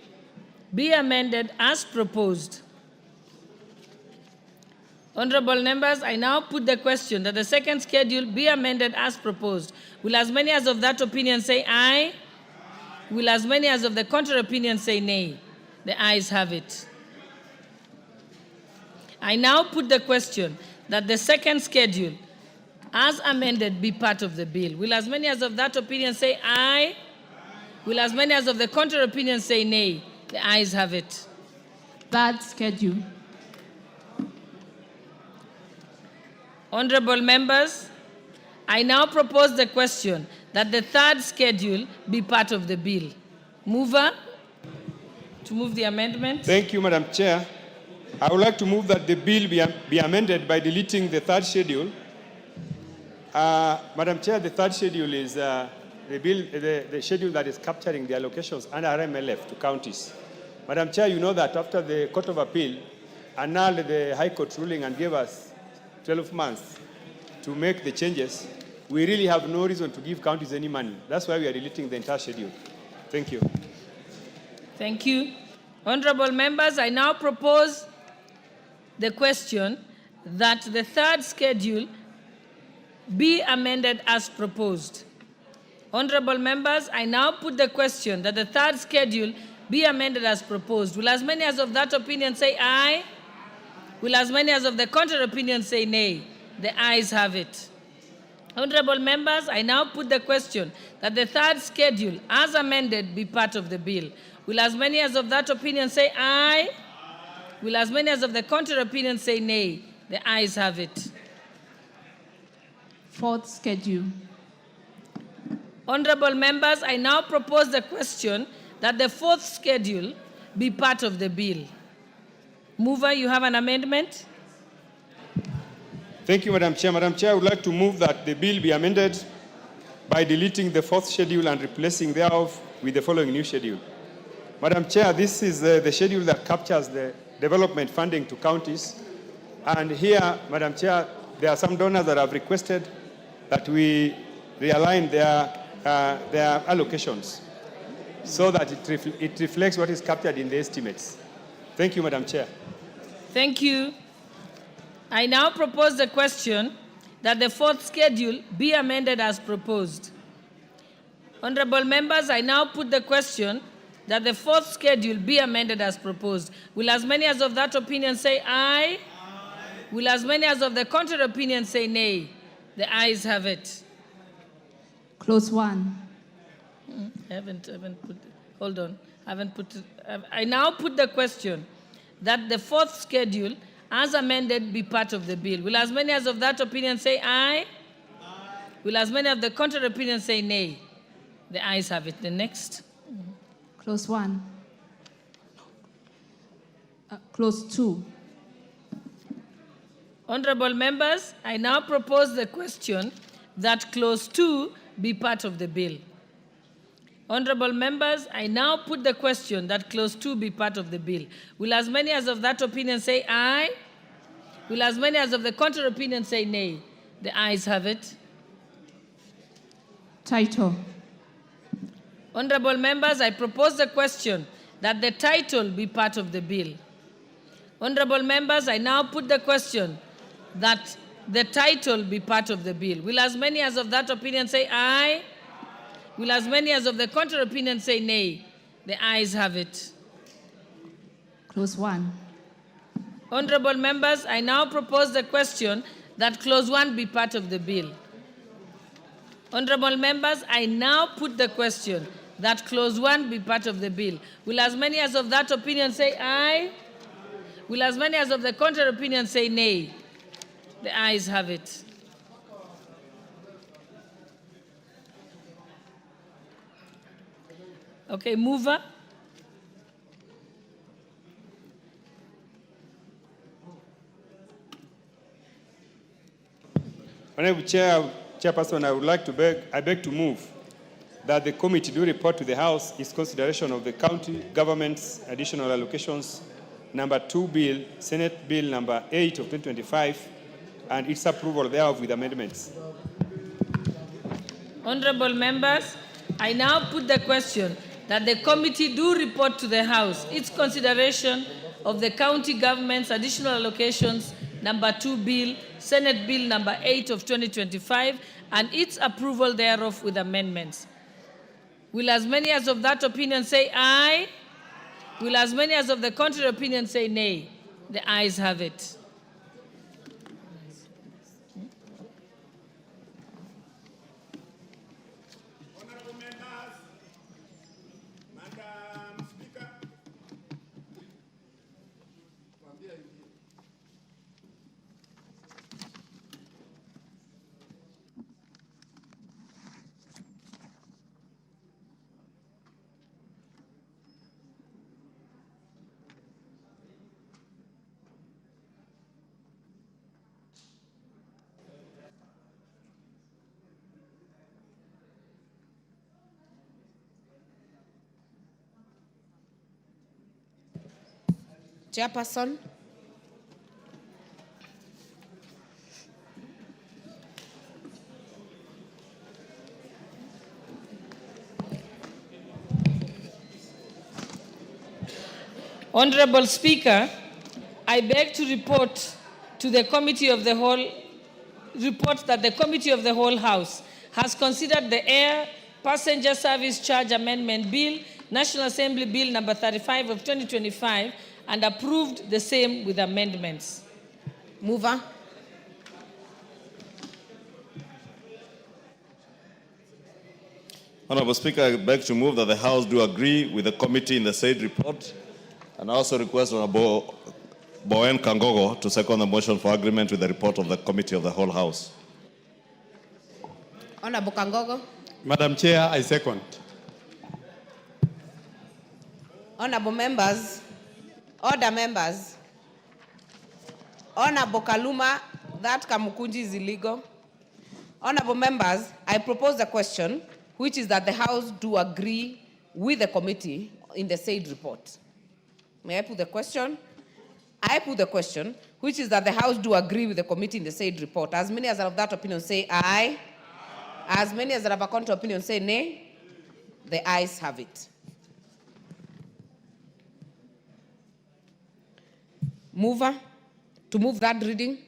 be amended as proposed. Honorable members, I now put the question that the second schedule be amended as proposed. Will as many as of that opinion say aye? Will as many as of the contrary opinion say nay? The ayes have it. I now put the question that the second schedule as amended be part of the bill. Will as many as of that opinion say aye? Will as many as of the contrary opinion say nay? The ayes have it. Third schedule. Honorable members, I now propose the question that the third schedule be part of the bill. Mover to move the amendment. Thank you, Madam Chair. I would like to move that the bill be amended by deleting the third schedule. Madam Chair, the third schedule is the schedule that is capturing the allocations under RMLF to counties. Madam Chair, you know that after the Court of Appeal annulled the High Court ruling and gave us 12 months to make the changes, we really have no reason to give counties any money. That's why we are deleting the entire schedule. Thank you. Thank you. Honorable members, I now propose the question that the third schedule be amended as proposed. Honorable members, I now put the question that the third schedule be amended as proposed. Will as many as of that opinion say aye? Will as many as of the contrary opinion say nay? The ayes have it. Honorable members, I now put the question that the third schedule as amended be part of the bill. Will as many as of that opinion say aye? Will as many as of the contrary opinion say nay? The ayes have it. Fourth schedule. Honorable members, I now propose the question that the fourth schedule be part of the bill. Mover, you have an amendment? Thank you, Madam Chair. Madam Chair, I would like to move that the bill be amended by deleting the fourth schedule and replacing thereof with the following new schedule. Madam Chair, this is the schedule that captures the development funding to counties. And here, Madam Chair, there are some donors that have requested that we realign their allocations so that it reflects what is captured in the estimates. Thank you, Madam Chair. Thank you. I now propose the question that the fourth schedule be amended as proposed. Honorable members, I now put the question that the fourth schedule be amended as proposed. Will as many as of that opinion say aye? Will as many as of the contrary opinion say nay? The ayes have it. Clause 1. I haven't put, hold on. I now put the question that the fourth schedule as amended be part of the bill. Will as many as of that opinion say aye? Will as many of the contrary opinion say nay? The ayes have it. The next. Clause 1. Clause 2. Honorable members, I now propose the question that clause 2 be part of the bill. Honorable members, I now put the question that clause 2 be part of the bill. Will as many as of that opinion say aye? Will as many as of the contrary opinion say nay? The ayes have it. Title. Honorable members, I propose the question that the title be part of the bill. Honorable members, I now put the question that the title be part of the bill. Will as many as of that opinion say aye? Will as many as of the contrary opinion say nay? The ayes have it. Clause 1. Honorable members, I now propose the question that clause 1 be part of the bill. Honorable members, I now put the question that clause 1 be part of the bill. Will as many as of that opinion say aye? Will as many as of the contrary opinion say nay? The ayes have it. Okay, mover. Honorable Chairperson, I beg to move that the committee do report to the House its consideration of the county government's additional allocations number 2 bill, Senate Bill number 8 of 2025, and its approval thereof with amendments. Honorable members, I now put the question that the committee do report to the House its consideration of the county government's additional allocations number 2 bill, Senate Bill number 8 of 2025, and its approval thereof with amendments. Will as many as of that opinion say aye? Will as many as of the contrary opinion say nay? The ayes have it. Chairperson. Honorable Speaker, I beg to report to the Committee of the Whole, that the Committee of the Whole House has considered the Air Passenger Service Charge Amendment Bill, National Assembly Bill number 35 of 2025, and approved the same with amendments. Mover. Honorable Speaker, I beg to move that the House do agree with the committee in the said report, and also request Honorable Bowen Kangogo to second the motion for agreement with the report of the Committee of the Whole House. Honorable Kangogo. Madam Chair, I second. Honorable members, order members. Honorable Kaluma, that Kamukunji is illegal. Honorable members, I propose the question, which is that the House do agree with the committee in the said report. May I put the question? I put the question, which is that the House do agree with the committee in the said report. As many as are of that opinion say aye. As many as are of a contrary opinion say nay. The ayes have it. Mover, to move that reading.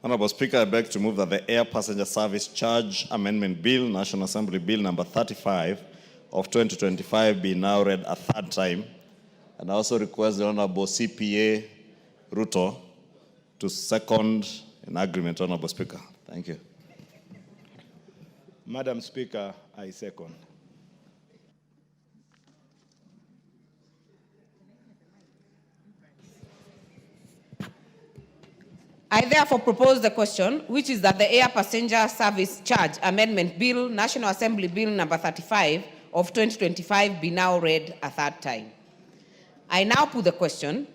Honorable Speaker, I beg to move that the Air Passenger Service Charge Amendment Bill, National Assembly Bill number 35 of 2025 be now read a third time. And I also request the Honorable CPA RUTO to second in agreement, Honorable Speaker. Thank you. Madam Speaker, I second. I therefore propose the question, which is that the Air Passenger Service Charge Amendment Bill, National Assembly Bill number 35 of 2025 be now read a third time. I now put the question,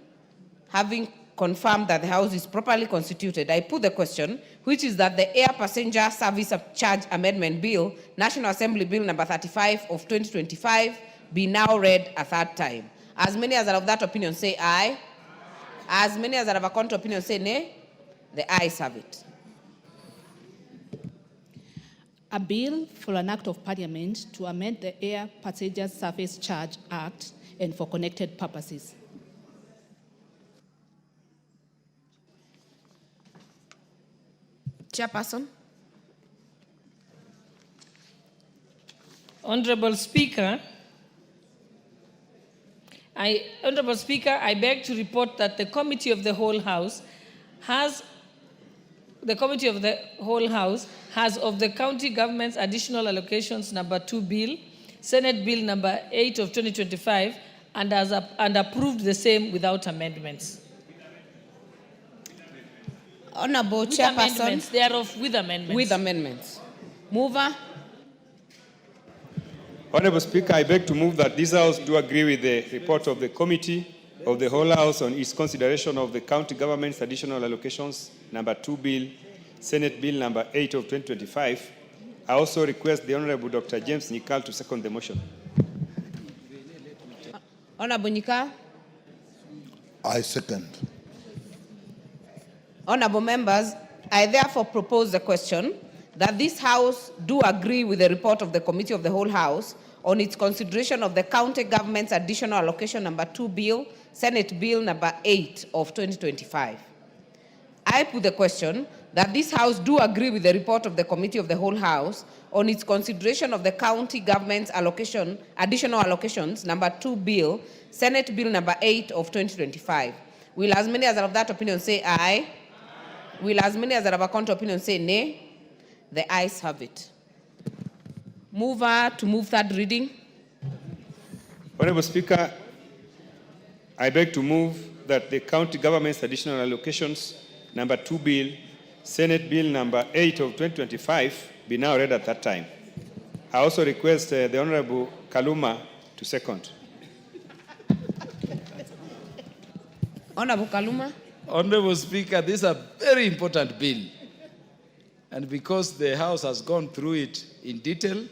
having confirmed that the House is properly constituted, I put the question, which is that the Air Passenger Service Charge Amendment Bill, National Assembly Bill number 35 of 2025 be now read a third time. As many as are of that opinion say aye. As many as are of a contrary opinion say nay. The ayes have it. A bill for an act of parliament to amend the Air Passenger Service Charge Act and for connected purposes. Chairperson. Honorable Speaker, I beg to report that the Committee of the Whole House has of the County Government's Additional Allocations number 2 Bill, Senate Bill number 8 of 2025, and approved the same without amendments. Honorable Chairperson. Thereof with amendments. With amendments. Mover. Honorable Speaker, I beg to move that this House do agree with the report of the Committee of the Whole House on its consideration of the County Government's Additional Allocations number 2 Bill, Senate Bill number 8 of 2025. I also request the Honorable Dr. James Nikal to second the motion. Honorable Nikal. I second. Honorable members, I therefore propose the question that this House do agree with the report of the Committee of the Whole House on its consideration of the County Government's Additional Allocation number 2 Bill, Senate Bill number 8 of 2025. I put the question that this House do agree with the report of the Committee of the Whole House on its consideration of the County Government's Additional Allocations number 2 Bill, Senate Bill number 8 of 2025. Will as many as are of that opinion say aye? Will as many as are of a contrary opinion say nay? The ayes have it. Mover to move third reading. Honorable Speaker, I beg to move that the County Government's Additional Allocations number 2 Bill, Senate Bill number 8 of 2025 be now read at that time. I also request the Honorable Kaluma to second. Honorable Kaluma. Honorable Speaker, this is a very important bill. And because the House has gone through it in detail,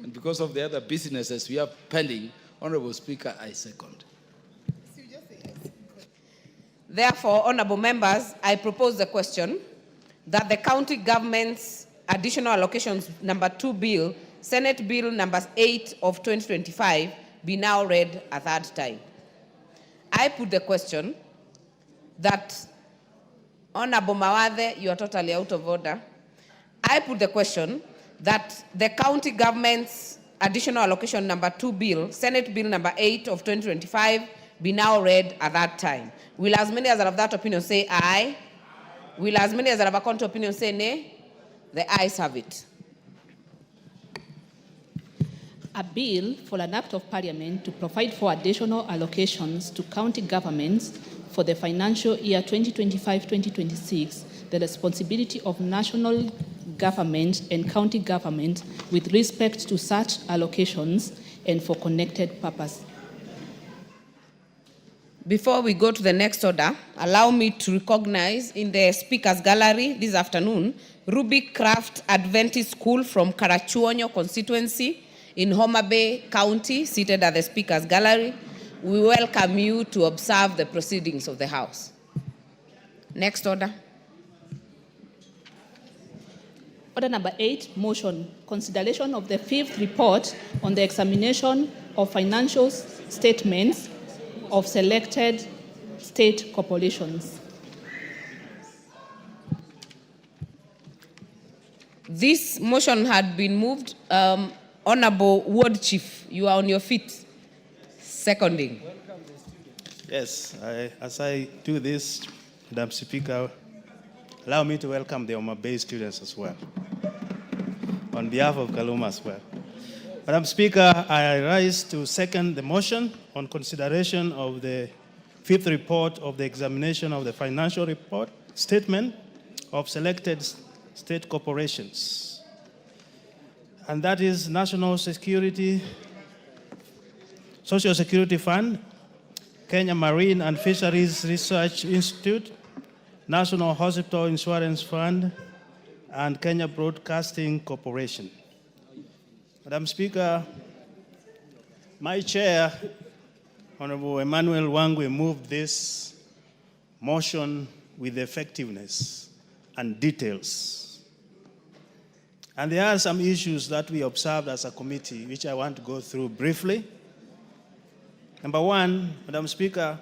and because of the other businesses we have pending, Honorable Speaker, I second. Therefore, honorable members, I propose the question that the County Government's Additional Allocations number 2 Bill, Senate Bill number 8 of 2025 be now read a third time. I put the question that, Honorable Mawathe, you are totally out of order. I put the question that the County Government's Additional Allocation number 2 Bill, Senate Bill number 8 of 2025 be now read at that time. Will as many as are of that opinion say aye? Will as many as are of a contrary opinion say nay? The ayes have it. a bill for an act of parliament to provide for additional allocations to county governments for the financial year 2025-2026, the responsibility of national government and county government with respect to such allocations and for connected purpose. Before we go to the next order, allow me to recognize in the speakers gallery this afternoon, Ruby Craft Adventist School from Karachuonyo constituency in Homa Bay County, seated at the speakers gallery. We welcome you to observe the proceedings of the House. Next order. Order number 8, motion, consideration of the 5th report on the examination of financial statements of selected state corporations. This motion had been moved. Honorable Ward Chief, you are on your feet. Seconding. Yes, as I do this, Madam Speaker, allow me to welcome the Homa Bay students as well, on behalf of Kaluma as well. Madam Speaker, I rise to second the motion on consideration of the 5th report of the examination of the financial report statement of selected state corporations. And that is National Security, Social Security Fund, Kenya Marine and Fisheries Research Institute, National Hospital Insurance Fund, and Kenya Broadcasting Corporation. Madam Speaker, my chair, Honorable Emmanuel Wangwe, moved this motion with effectiveness and details. And there are some issues that we observed as a committee, which I want to go through briefly. Number one, Madam Speaker,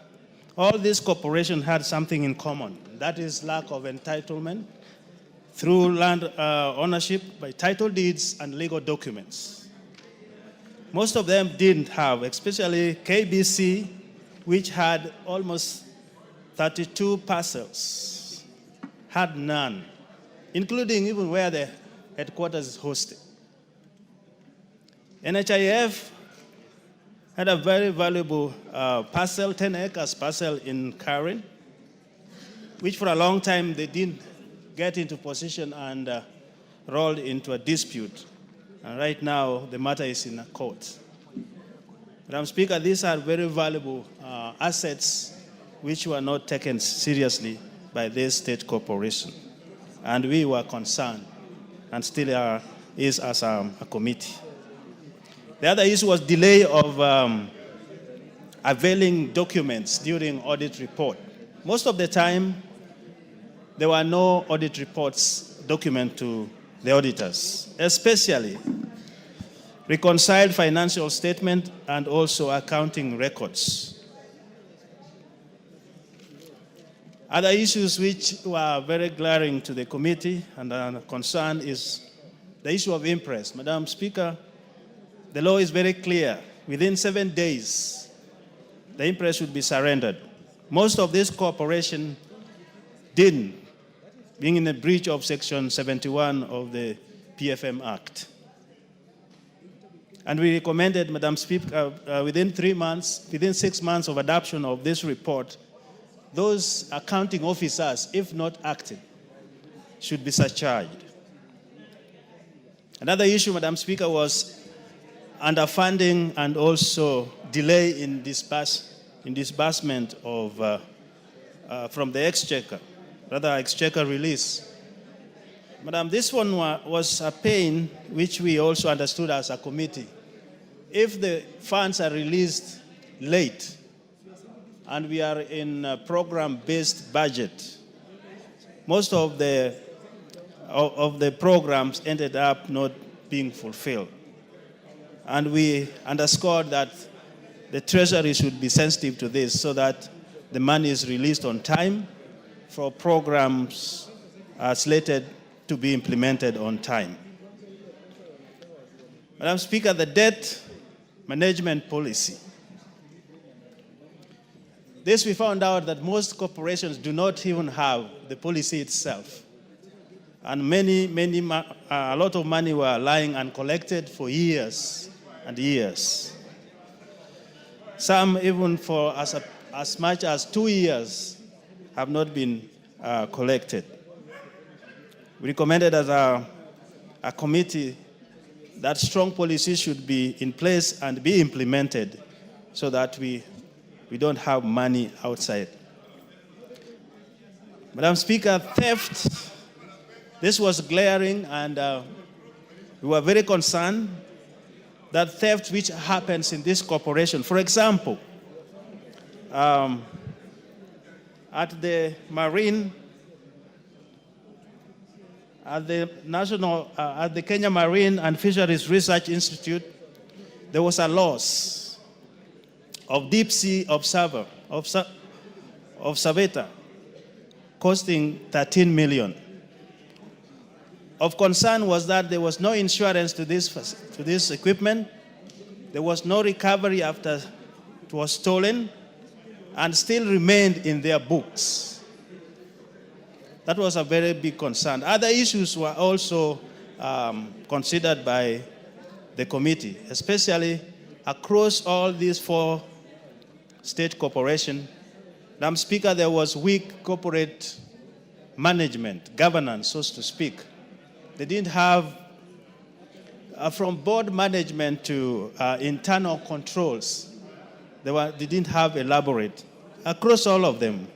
all these corporations had something in common. That is lack of entitlement through land ownership by title deeds and legal documents. Most of them didn't have, especially KBC, which had almost 32 parcels, had none, including even where the headquarters is hosted. NHIF had a very valuable parcel, 10 acres parcel in Karen, which for a long time they didn't get into position and rolled into a dispute. And right now, the matter is in a court. Madam Speaker, these are very valuable assets which were not taken seriously by this state corporation. And we were concerned, and still is as a committee. The other issue was delay of availing documents during audit report. Most of the time, there were no audit reports document to the auditors, especially reconciled financial statement and also accounting records. Other issues which were very glaring to the committee and a concern is the issue of interest. Madam Speaker, the law is very clear. Within 7 days, the interest should be surrendered. Most of this corporation didn't, being in a breach of Section 71 of the PFM Act. And we recommended, Madam Speaker, within 6 months of adoption of this report, those accounting officers, if not acted, should be surcharged. Another issue, Madam Speaker, was underfunding and also delay in disbursement of from the exchequer, rather exchequer release. Madam, this one was a pain which we also understood as a committee. If the funds are released late and we are in a program-based budget, most of the programs ended up not being fulfilled. And we underscored that the Treasury should be sensitive to this so that the money is released on time for programs slated to be implemented on time. Madam Speaker, the debt management policy. This we found out that most corporations do not even have the policy itself. And a lot of money were lying uncollected for years and years. Some even for as much as 2 years have not been collected. We recommended as a committee that strong policies should be in place and be implemented so that we don't have money outside. Madam Speaker, theft, this was glaring, and we were very concerned that theft which happens in this corporation. For example, at the Kenya Marine and Fisheries Research Institute, there was a loss of deep sea observator costing 13 million. Of concern was that there was no insurance to this equipment. There was no recovery after it was stolen, and still remained in their books. That was a very big concern. Other issues were also considered by the committee, especially across all these 4 state corporations. Madam Speaker, there was weak corporate management, governance, so to speak. They didn't have, from board management to internal controls, they didn't have elaborate, across all of them.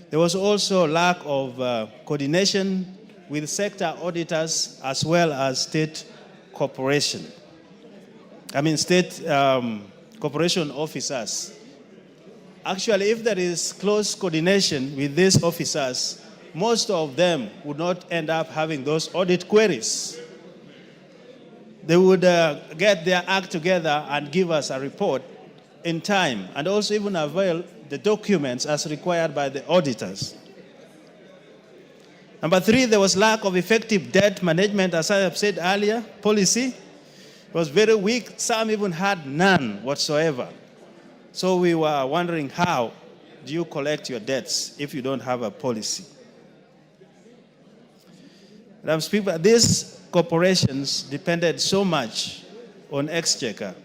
There was also lack of coordination with sector auditors as well as state corporation officers. Actually, if there is close coordination with these officers, most of them would not end up having those audit queries. They would get their act together and give us a report in time, and also even avail the documents as required by the auditors. Number 3, there was lack of effective debt management, as I have said earlier. Policy was very weak. Some even had none whatsoever. So we were wondering, how do you collect your debts if you don't have a policy? Madam Speaker, these corporations depended so much on exchequer,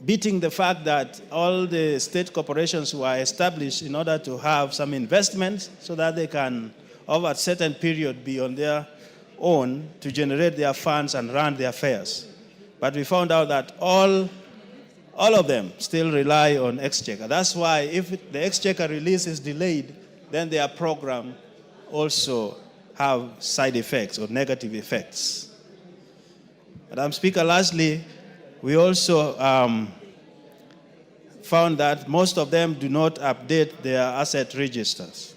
beating the fact that all the state corporations were established in order to have some investments so that they can, over a certain period, be on their own to generate their funds and run their affairs. But we found out that all of them still rely on exchequer. That's why if the exchequer release is delayed, then their program also have side effects or negative effects. Madam Speaker, lastly, we also found that most of them do not update their asset registers.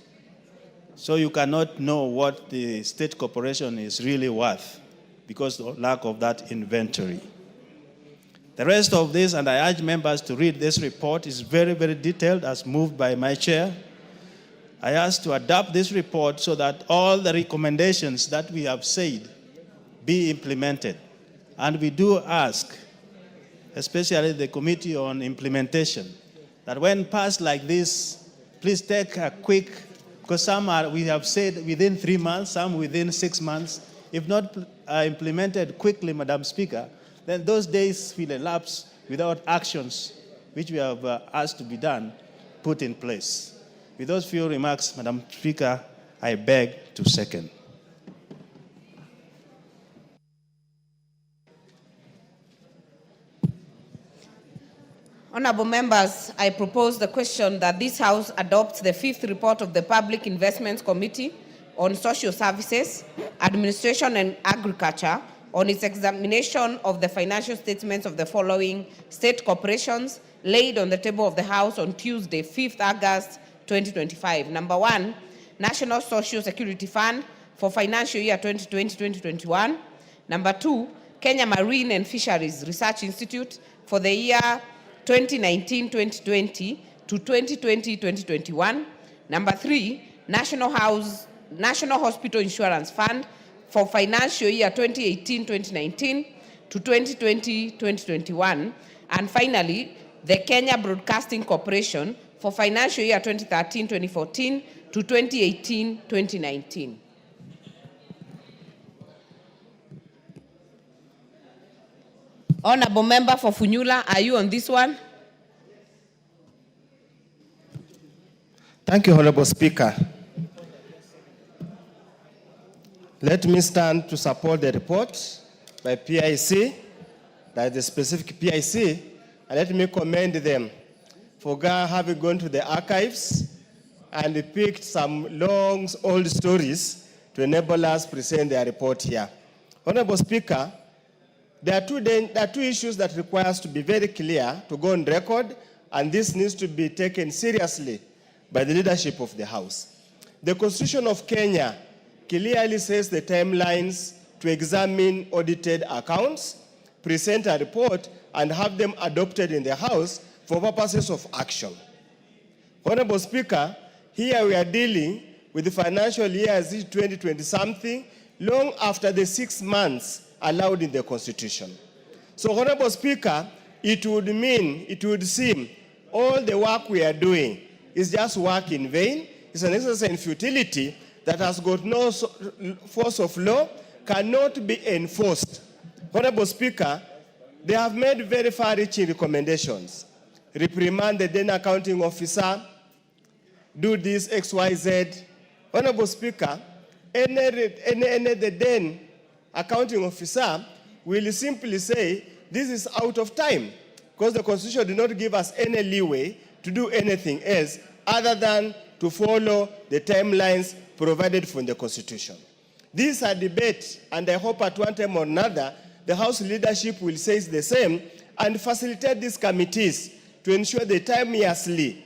So you cannot know what the state corporation is really worth because of lack of that inventory. The rest of this, and I urge members to read this report, is very, very detailed as moved by my chair. I ask to adopt this report so that all the recommendations that we have said be implemented. And we do ask, especially the Committee on Implementation, that when passed like this, please take a quick, because some are, we have said within 3 months, some within 6 months. If not implemented quickly, Madam Speaker, then those days will elapse without actions which we have asked to be done, put in place. With those few remarks, Madam Speaker, I beg to second. Honourable members, I propose the question that this House adopts the 5th report of the Public Investments Committee on Social Services, Administration and Agriculture on its examination of the financial statements of the following state corporations laid on the table of the House on Tuesday, 5th August 2025. Number 1, National Social Security Fund for financial year 2020-2021. Number 2, Kenya Marine and Fisheries Research Institute for the year 2019-2020 to 2020-2021. Number 3, National Hospital Insurance Fund for financial year 2018-2019 to 2020-2021. And finally, the Kenya Broadcasting Corporation for financial year 2013-2014 to 2018-2019. Honorable Member for Funyula, are you on this one? Thank you, Honorable Speaker. Let me stand to support the report by PIC, by the specific PIC, and let me commend them for having gone to the archives and picked some long, old stories to enable us present their report here. Honorable Speaker, there are two issues that require us to be very clear, to go on record, and this needs to be taken seriously by the leadership of the House. The Constitution of Kenya clearly says the timelines to examine audited accounts, present a report, and have them adopted in the House for purposes of action. Honorable Speaker, here we are dealing with the financial year 2020-something, long after the 6 months allowed in the Constitution. So, Honorable Speaker, it would seem all the work we are doing is just work in vain. It's an exercise in futility that has got no force of law, cannot be enforced. Honorable Speaker, they have made very far-reaching recommendations. Reprimand the then accounting officer, do this XYZ. Honorable Speaker, the then accounting officer will simply say, this is out of time, because the Constitution did not give us any leeway to do anything else other than to follow the timelines provided for in the Constitution. This is a debate, and I hope at one time or another, the House leadership will say the same and facilitate these committees to ensure they timeously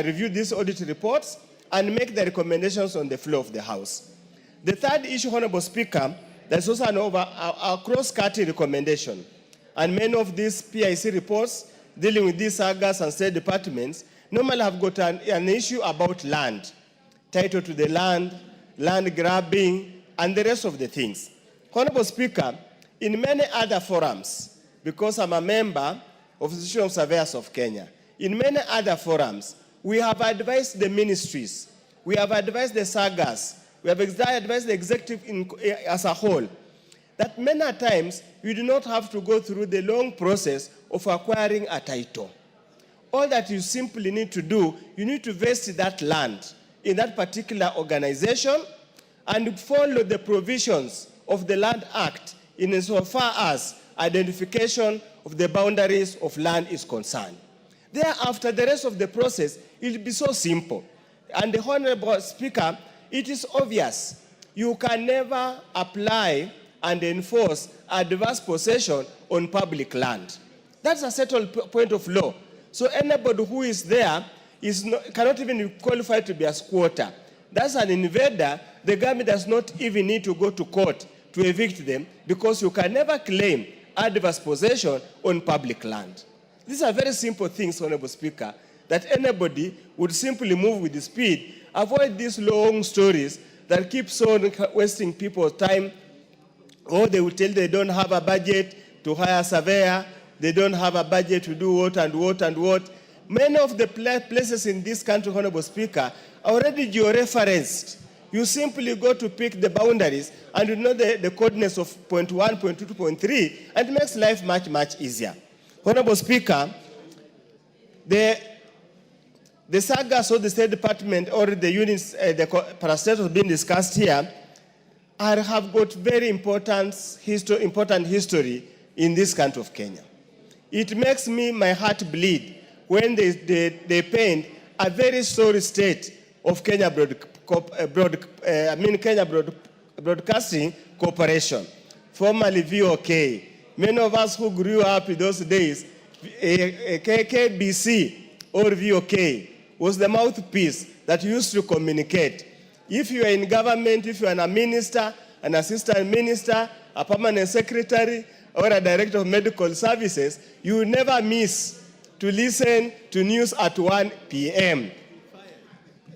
review these audit reports and make the recommendations on the floor of the House. The third issue, Honorable Speaker, there's also a cross-cutting recommendation. And many of these PIC reports dealing with these sagas and state departments normally have got an issue about land, title to the land grabbing, and the rest of the things. Honorable Speaker, in many other forums, because I'm a member of the Association of Surveyors of Kenya, in many other forums, we have advised the ministries, we have advised the sagas, we have advised the executive as a whole, that many times you do not have to go through the long process of acquiring a title. All that you simply need to do, you need to vest that land in that particular organization and follow the provisions of the Land Act insofar as identification of the boundaries of land is concerned. Thereafter, the rest of the process will be so simple. And the Honorable Speaker, it is obvious you can never apply and enforce adverse possession on public land. That's a settled point of law. So anybody who is there cannot even be qualified to be a squatter. That's an invader. The government does not even need to go to court to evict them because you can never claim adverse possession on public land. These are very simple things, Honorable Speaker, that anybody would simply move with the speed, avoid these long stories that keep on wasting people's time, or they will tell they don't have a budget to hire a surveyor, they don't have a budget to do what and what and what. Many of the places in this country, Honorable Speaker, are already georeferenced. You simply go to pick the boundaries and you know the coordinates of point 1, point 2, point 3, and it makes life much, much easier. Honorable Speaker, the sagas of the State Department or the units, the parastatals being discussed here, have got very important history in this country of Kenya. It makes my heart bleed when they paint a very sorry state of Kenya Broadcasting Corporation, formerly VOK. Many of us who grew up in those days, KBC or VOK was the mouthpiece that used to communicate. If you are in government, if you are a minister, an assistant minister, a permanent secretary, or a director of medical services, you will never miss to listen to news at 1 p.m.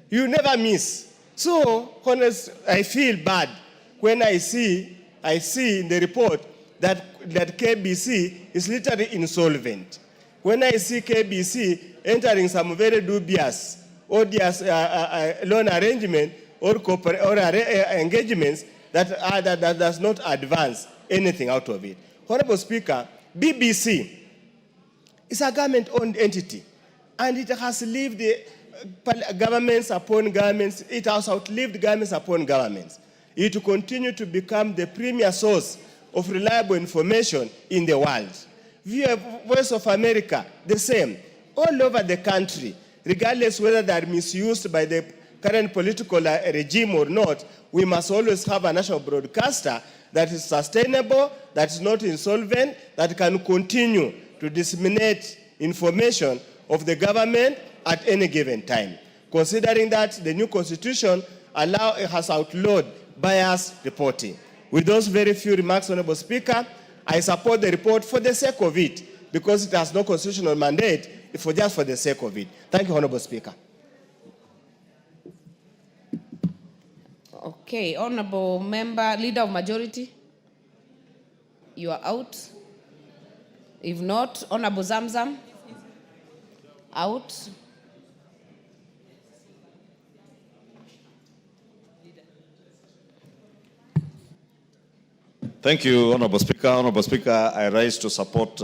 You never miss. So, honestly, I feel bad when I see in the report that KBC is literally insolvent. When I see KBC entering some very dubious, odious loan arrangement or engagements that does not advance anything out of it. Honorable Speaker, BBC is a government-owned entity, and it has lived governments upon governments. It has outlived governments upon governments. It will continue to become the premier source of reliable information in the world. Voice of America, the same. All over the country, regardless whether they are misused by the current political regime or not, we must always have a national broadcaster that is sustainable, that is not insolvent, that can continue to disseminate information of the government at any given time. Considering that the new constitution has outlawed biased reporting. With those very few remarks, Honorable Speaker, I support the report for the sake of it, because it has no constitutional mandate, just for the sake of it. Thank you, Honorable Speaker. Okay, Honorable Member, Leader of Majority, you are out. If not, Honorable Zamzam, out. Thank you, Honorable Speaker. Honorable Speaker, I rise to support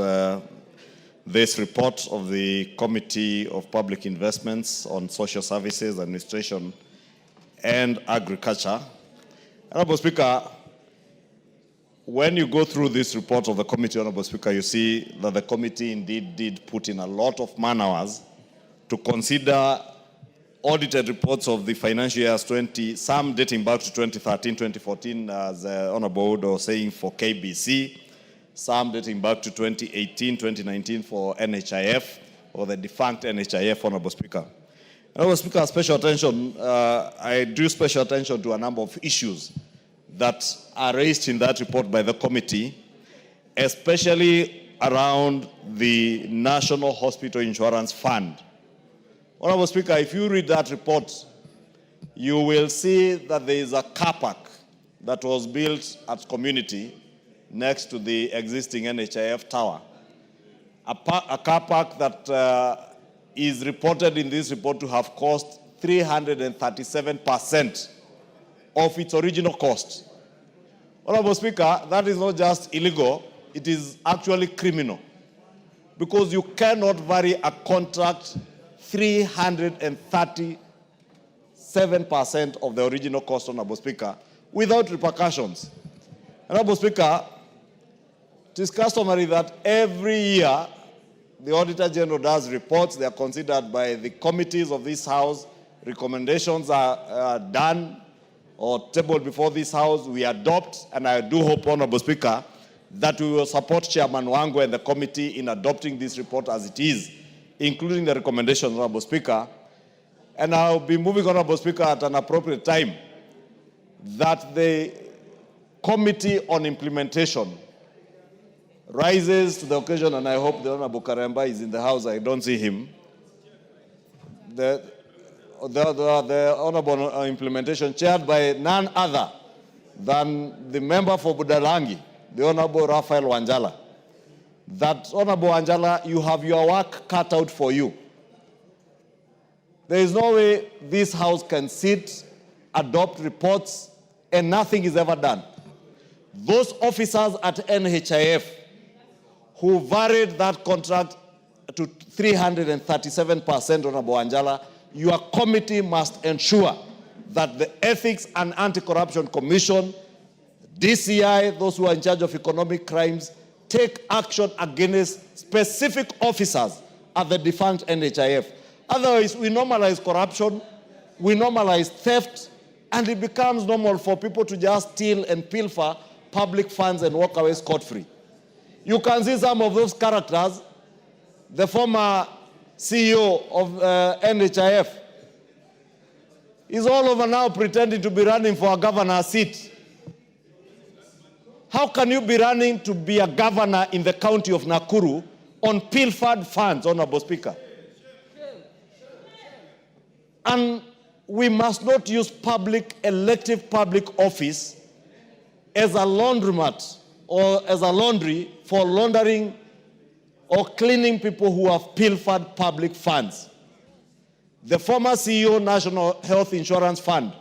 this report of the Committee of Public Investments on Social Services, Administration, and Agriculture. Honorable Speaker, when you go through this report of the committee, Honorable Speaker, you see that the committee indeed did put in a lot of man-hours to consider audited reports of the financial years some dating back to 2013, 2014, as Honorable Udo was saying, for KBC, some dating back to 2018, 2019 for NHIF, or the defunct NHIF, Honorable Speaker. Honorable Speaker, special attention, I drew special attention to a number of issues that are raised in that report by the committee, especially around the National Hospital Insurance Fund. Honorable Speaker, if you read that report, you will see that there is a car park that was built at community next to the existing NHIF tower. A car park that is reported in this report to have cost 337% of its original cost. Honorable Speaker, that is not just illegal, it is actually criminal, because you cannot vary a contract 337% of the original cost, Honorable Speaker, without repercussions. Honorable Speaker, it is customary that every year the Auditor General does reports. They are considered by the committees of this House. Recommendations are done or tabled before this House. We adopt, and I do hope, Honorable Speaker, that we will support Chairman Wango and the committee in adopting this report as it is, including the recommendations, Honorable Speaker. And I'll be moving, Honorable Speaker, at an appropriate time, that the Committee on Implementation rises to the occasion, and I hope the Honorable Karemba is in the House. I don't see him. The Honorable Implementation, chaired by none other than the member for Budalangi, the Honorable Raphael Wanjala. That, Honorable Wanjala, you have your work cut out for you. There is no way this House can sit, adopt reports, and nothing is ever done. Those officers at NHIF who varied that contract to 337%, Honorable Wanjala, your committee must ensure that the Ethics and Anti-Corruption Commission, DCI, those who are in charge of economic crimes, take action against specific officers at the defunct NHIF. Otherwise, we normalize corruption, we normalize theft, and it becomes normal for people to just steal and pilfer public funds and walk away scot-free. You can see some of those characters. The former CEO of NHIF is all over now pretending to be running for a governor's seat. How can you be running to be a governor in the county of Nakuru on pilfered funds, Honorable Speaker? And we must not use elective public office as a laundromat or as a laundry for laundering or cleaning people who have pilfered public funds. The former CEO, National Health Insurance Fund,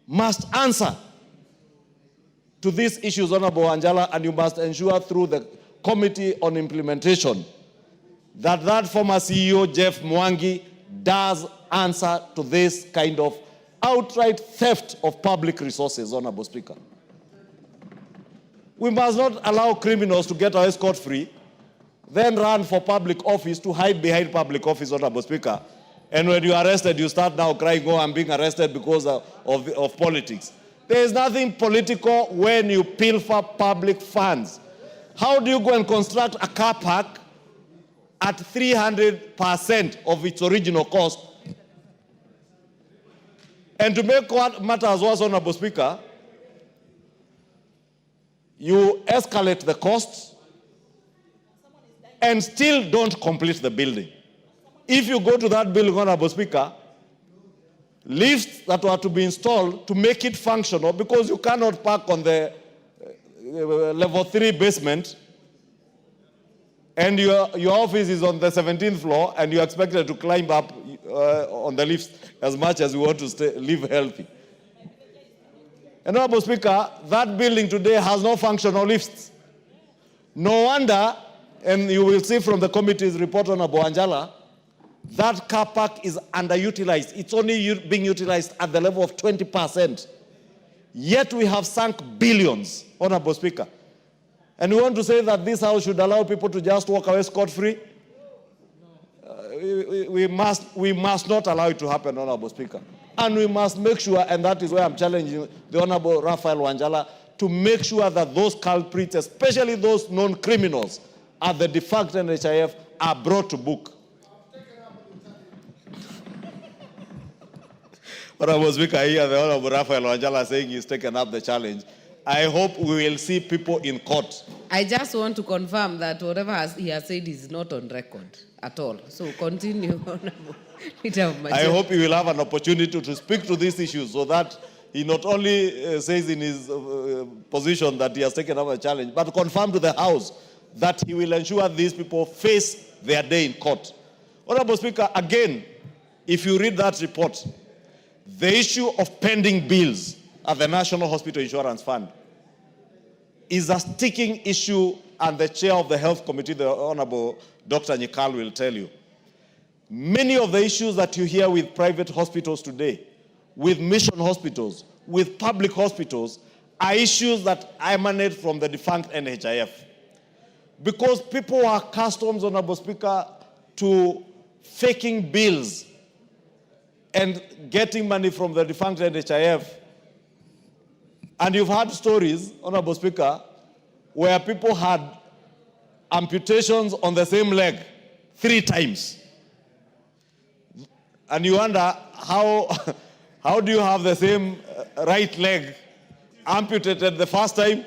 must answer to these issues, Honorable Anjala, and you must ensure through the Committee on Implementation that former CEO, Jeff Mwangi, does answer to this kind of outright theft of public resources, Honorable Speaker. We must not allow criminals to get away scot-free, then run for public office to hide behind public office, Honorable Speaker. And when you are arrested, you start now crying, oh, I'm being arrested because of politics. There is nothing political when you pilfer public funds. How do you go and construct a car park at 300% of its original cost? And to make what matters worse, Honorable Speaker, you escalate the costs and still don't complete the building. If you go to that building, Honorable Speaker, lifts that were to be installed to make it functional, because you cannot park on the level 3 basement, and your office is on the 17th floor, and you're expected to climb up on the lifts as much as you want to live healthy. And Honorable Speaker, that building today has no functional lifts. No wonder, and you will see from the committee's report, Honorable Anjala, that car park is underutilized. It's only being utilized at the level of 20%. Yet we have sunk billions, Honorable Speaker. And we want to say that this house should allow people to just walk away scot-free. We must not allow it to happen, Honorable Speaker. And we must make sure, and that is why I'm challenging the Honorable Raphael Wanjala, to make sure that those culprits, especially those known criminals at the defunct NHIF, are brought to book. Honorable Speaker, I hear the Honorable Raphael Wanjala saying he's taken up the challenge. I hope we will see people in court. I just want to confirm that whatever he has said is not on record at all. So continue, Honorable Leader of Majority. I hope he will have an opportunity to speak to these issues so that he not only says in his position that he has taken up a challenge, but confirm to the House that he will ensure these people face their day in court. Honorable Speaker, again, if you read that report, the issue of pending bills at the National Hospital Insurance Fund is a sticking issue, and the chair of the Health Committee, the Honorable Dr. Nyikal, will tell you. Many of the issues that you hear with private hospitals today, with mission hospitals, with public hospitals, are issues that emanate from the defunct NHIF. Because people are accustomed, Honorable Speaker, to faking bills and getting money from the defunct NHIF. And you've heard stories, Honorable Speaker, where people had amputations on the same leg 3 times. And you wonder, how do you have the same right leg amputated the first time,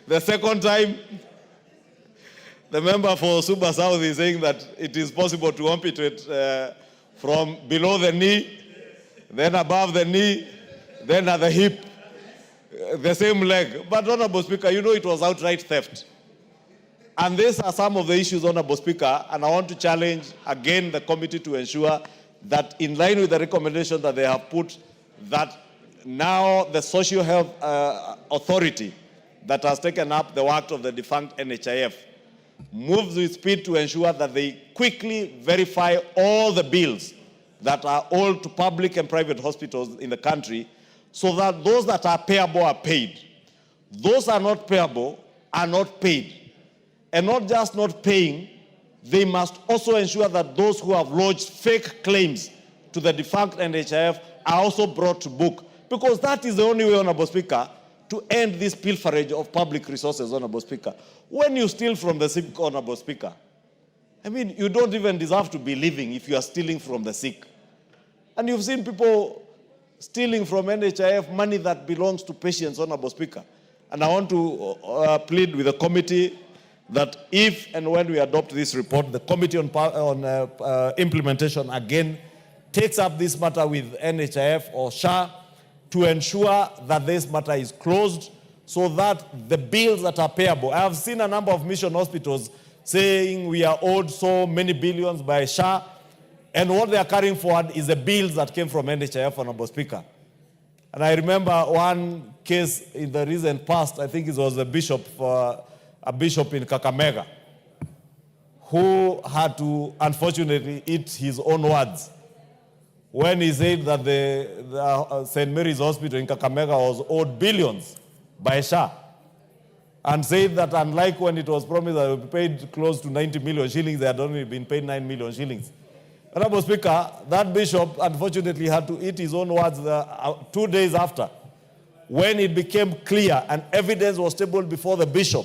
the second time? The member for Suba South is saying that it is possible to amputate from below the knee, then above the knee, then at the hip, the same leg. But, Honorable Speaker, you know it was outright theft. And these are some of the issues, Honorable Speaker, and I want to challenge again the committee to ensure that, in line with the recommendation that they have put, that now the Social Health Authority that has taken up the work of the defunct NHIF moves with speed to ensure that they quickly verify all the bills that are owed to public and private hospitals in the country, so that those that are payable are paid. Those are not payable are not paid. And not just not paying, they must also ensure that those who have lodged fake claims to the defunct NHIF are also brought to book. Because that is the only way, Honorable Speaker, to end this pilferage of public resources, Honorable Speaker. When you steal from the sick, Honorable Speaker, I mean, you don't even deserve to be living if you are stealing from the sick. And you've seen people stealing from NHIF money that belongs to patients, Honorable Speaker. And I want to plead with the committee that if and when we adopt this report, the Committee on Implementation again takes up this matter with NHIF or SHA to ensure that this matter is closed so that the bills that are payable. I have seen a number of mission hospitals saying we are owed so many billions by SHA, and what they are carrying forward is the bills that came from NHIF, Honorable Speaker. And I remember one case in the recent past, I think it was a bishop in Kakamega, who had to, unfortunately, eat his own words when he said that the St. Mary's Hospital in Kakamega was owed billions by SHA, and said that unlike when it was promised that it would be paid close to 90 million shillings, they had only been paid 9 million shillings. Honorable Speaker, that bishop unfortunately had to eat his own words 2 days after, when it became clear and evidence was tabled before the bishop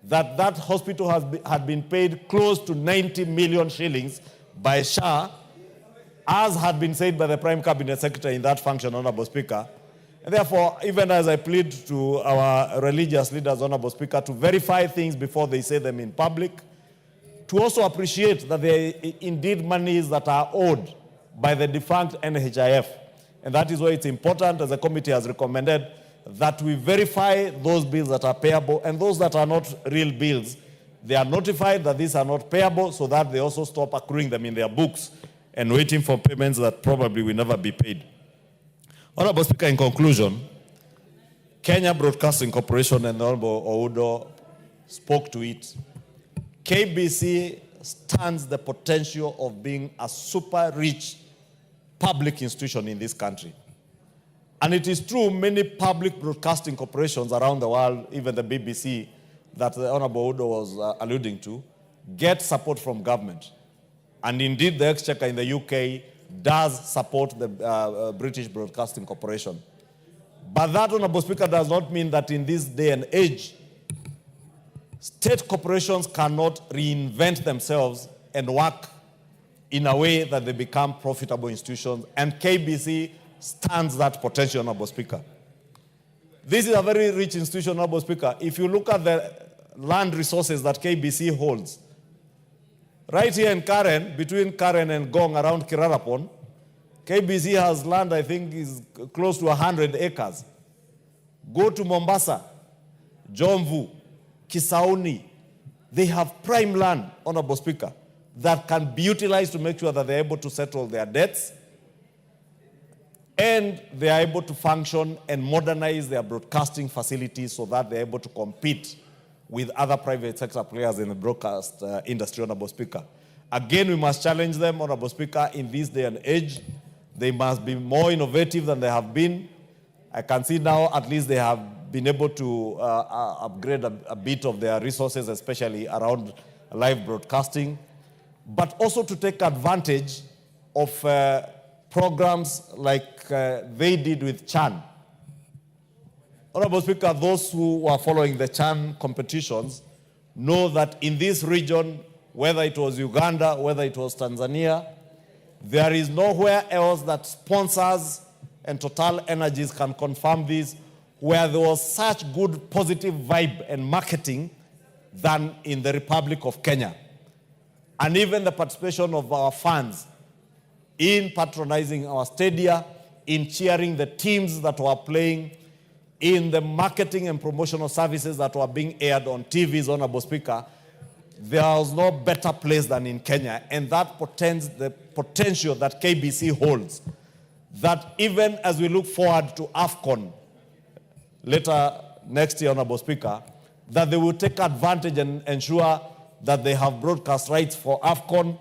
that that hospital had been paid close to 90 million shillings by SHA, as had been said by the Prime Cabinet Secretary in that function, Honorable Speaker. And therefore, even as I plead to our religious leaders, Honorable Speaker, to verify things before they say them in public, to also appreciate that there are indeed monies that are owed by the defunct NHIF. And that is why it's important, as the committee has recommended, that we verify those bills that are payable and those that are not real bills. They are notified that these are not payable so that they also stop accruing them in their books and waiting for payments that probably will never be paid. Honorable Speaker, in conclusion, Kenya Broadcasting Corporation and the Honorable UHURU spoke to it. KBC stands the potential of being a super rich public institution in this country. And it is true, many public broadcasting corporations around the world, even the BBC that the Honorable UHURU was alluding to, get support from government. And indeed, the Exchequer in the UK does support the British Broadcasting Corporation. But that, Honorable Speaker, does not mean that in this day and age, state corporations cannot reinvent themselves and work in a way that they become profitable institutions, and KBC stands that potential, Honorable Speaker. This is a very rich institution, Honorable Speaker. If you look at the land resources that KBC holds, right here in Karen, between Karen and Gong around Kirarapon, KBC has land, I think, is close to 100 acres. Go to Mombasa, Jomvu, Kisauni, they have prime land, Honorable Speaker, that can be utilized to make sure that they're able to settle their debts and they are able to function and modernize their broadcasting facilities so that they're able to compete with other private sector players in the broadcast industry, Honorable Speaker. Again, we must challenge them, Honorable Speaker, in this day and age. They must be more innovative than they have been. I can see now at least they have been able to upgrade a bit of their resources, especially around live broadcasting, but also to take advantage of programs like they did with Chan. Honorable Speaker, those who are following the Chan competitions know that in this region, whether it was Uganda, whether it was Tanzania, there is nowhere else that sponsors and Total Energies can confirm this, where there was such good positive vibe and marketing than in the Republic of Kenya. And even the participation of our fans in patronizing our stadia, in cheering the teams that were playing, in the marketing and promotional services that were being aired on TVs, Honorable Speaker, there was no better place than in Kenya. And that portends the potential that KBC holds, that even as we look forward to AFCON later next year, Honorable Speaker, that they will take advantage and ensure that they have broadcast rights for AFCON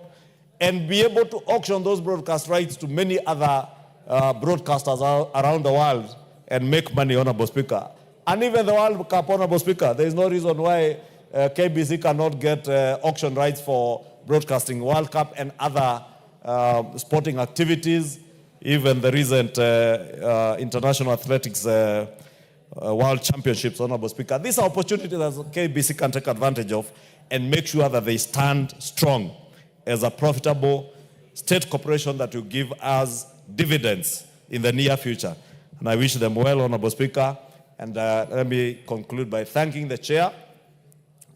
and be able to auction those broadcast rights to many other broadcasters around the world and make money, Honorable Speaker. And even the World Cup, Honorable Speaker, there is no reason why KBC cannot get auction rights for broadcasting World Cup and other sporting activities, even the recent International Athletics World Championships, Honorable Speaker. These are opportunities that KBC can take advantage of and make sure that they stand strong as a profitable state corporation that will give us dividends in the near future. And I wish them well, Honorable Speaker. And let me conclude by thanking the Chair,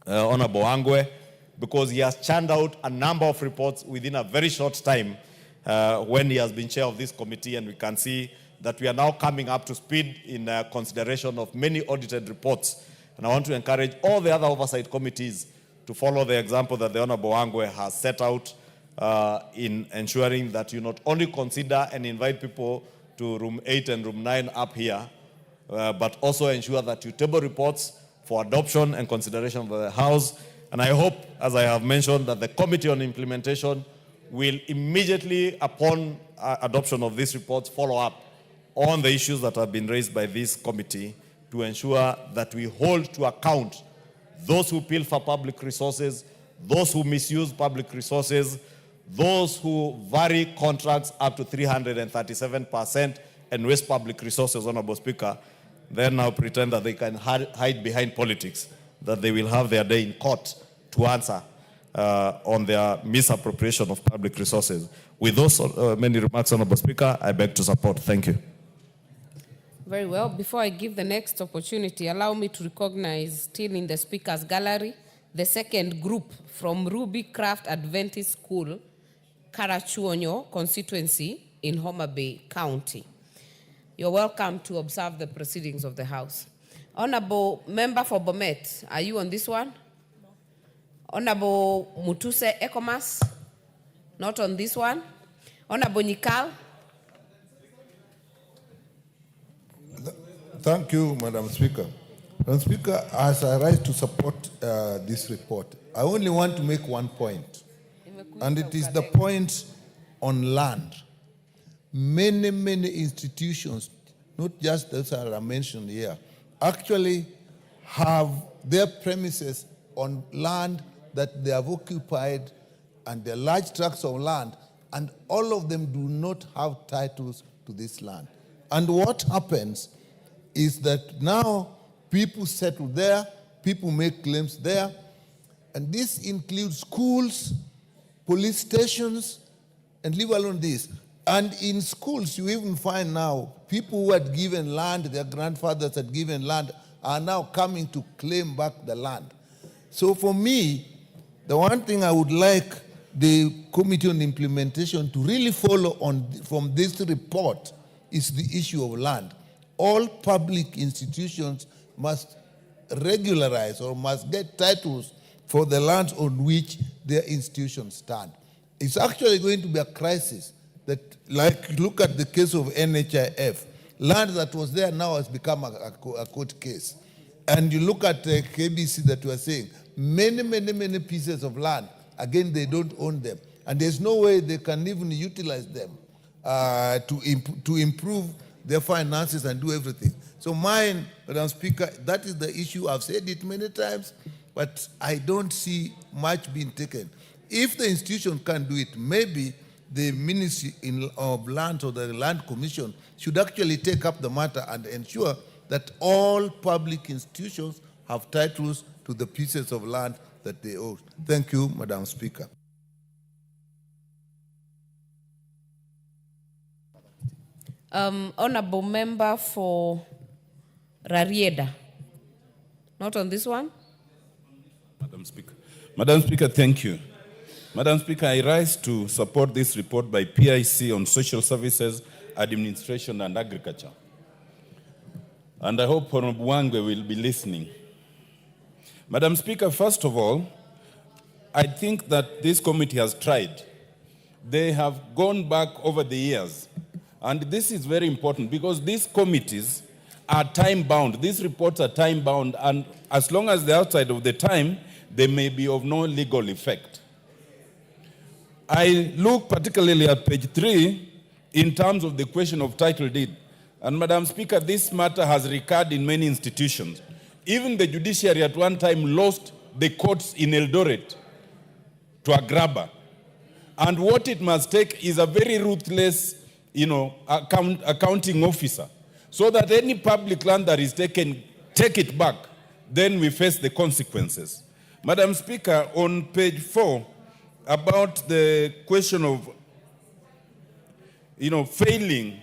Honorable Angwe, because he has churned out a number of reports within a very short time when he has been chair of this committee, and we can see that we are now coming up to speed in consideration of many audited reports. And I want to encourage all the other oversight committees to follow the example that the Honorable Angwe has set out in ensuring that you not only consider and invite people to room 8 and room 9 up here, but also ensure that you table reports for adoption and consideration by the House. And I hope, as I have mentioned, that the Committee on Implementation will immediately, upon adoption of these reports, follow up on the issues that have been raised by this committee to ensure that we hold to account those who pilfer public resources, those who misuse public resources, those who vary contracts up to 337% and waste public resources, Honorable Speaker. They now pretend that they can hide behind politics, that they will have their day in court to answer on their misappropriation of public resources. With those many remarks, Honorable Speaker, I beg to support. Thank you. Very well. Before I give the next opportunity, allow me to recognize, still in the Speaker's Gallery, the second group from Ruby Craft Adventist School, Karachuonyo constituency in Homa Bay County. You're welcome to observe the proceedings of the House. Honorable Member for Bomet, are you on this one? No. Honorable Mutuse Ekomas, not on this one. Honorable Nikal. Thank you, Madam Speaker. Madam Speaker, as I rise to support this report, I only want to make one point, and it is the point on land. Many institutions, not just those that are mentioned here, actually have their premises on land that they have occupied, and they're large tracts of land, and all of them do not have titles to this land. And what happens is that now people settle there, people make claims there, and this includes schools, police stations, and leave alone this. And in schools, you even find now people who had given land, their grandfathers had given land, are now coming to claim back the land. So for me, the one thing I would like the Committee on Implementation to really follow on from this report is the issue of land. All public institutions must regularize or must get titles for the lands on which their institutions stand. It's actually going to be a crisis that, like, look at the case of NHIF. Land that was there now has become a court case. And you look at KBC that we are saying, many pieces of land, again, they don't own them. And there's no way they can even utilize them to improve their finances and do everything. So mine, Madam Speaker, that is the issue. I've said it many times, but I don't see much being taken. If the institution can't do it, maybe the Ministry of Land or the Land Commission should actually take up the matter and ensure that all public institutions have titles to the pieces of land that they own. Thank you, Madam Speaker. Honorable Member for Rarieda. Not on this one? Madam Speaker, thank you. Madam Speaker, I rise to support this report by PIC on social services, administration, and agriculture. And I hope Honorable Wangwe will be listening. Madam Speaker, first of all, I think that this committee has tried. They have gone back over the years. And this is very important because these committees are time-bound. These reports are time-bound, and as long as they're outside of the time, they may be of no legal effect. I look particularly at page 3 in terms of the question of title deed. And Madam Speaker, this matter has recurred in many institutions. Even the judiciary at one time lost the courts in Eldoret to a grabber. And what it must take is a very ruthless accounting officer, so that any public land that is taken, take it back, then we face the consequences. Madam Speaker, on page 4, about the question of, failing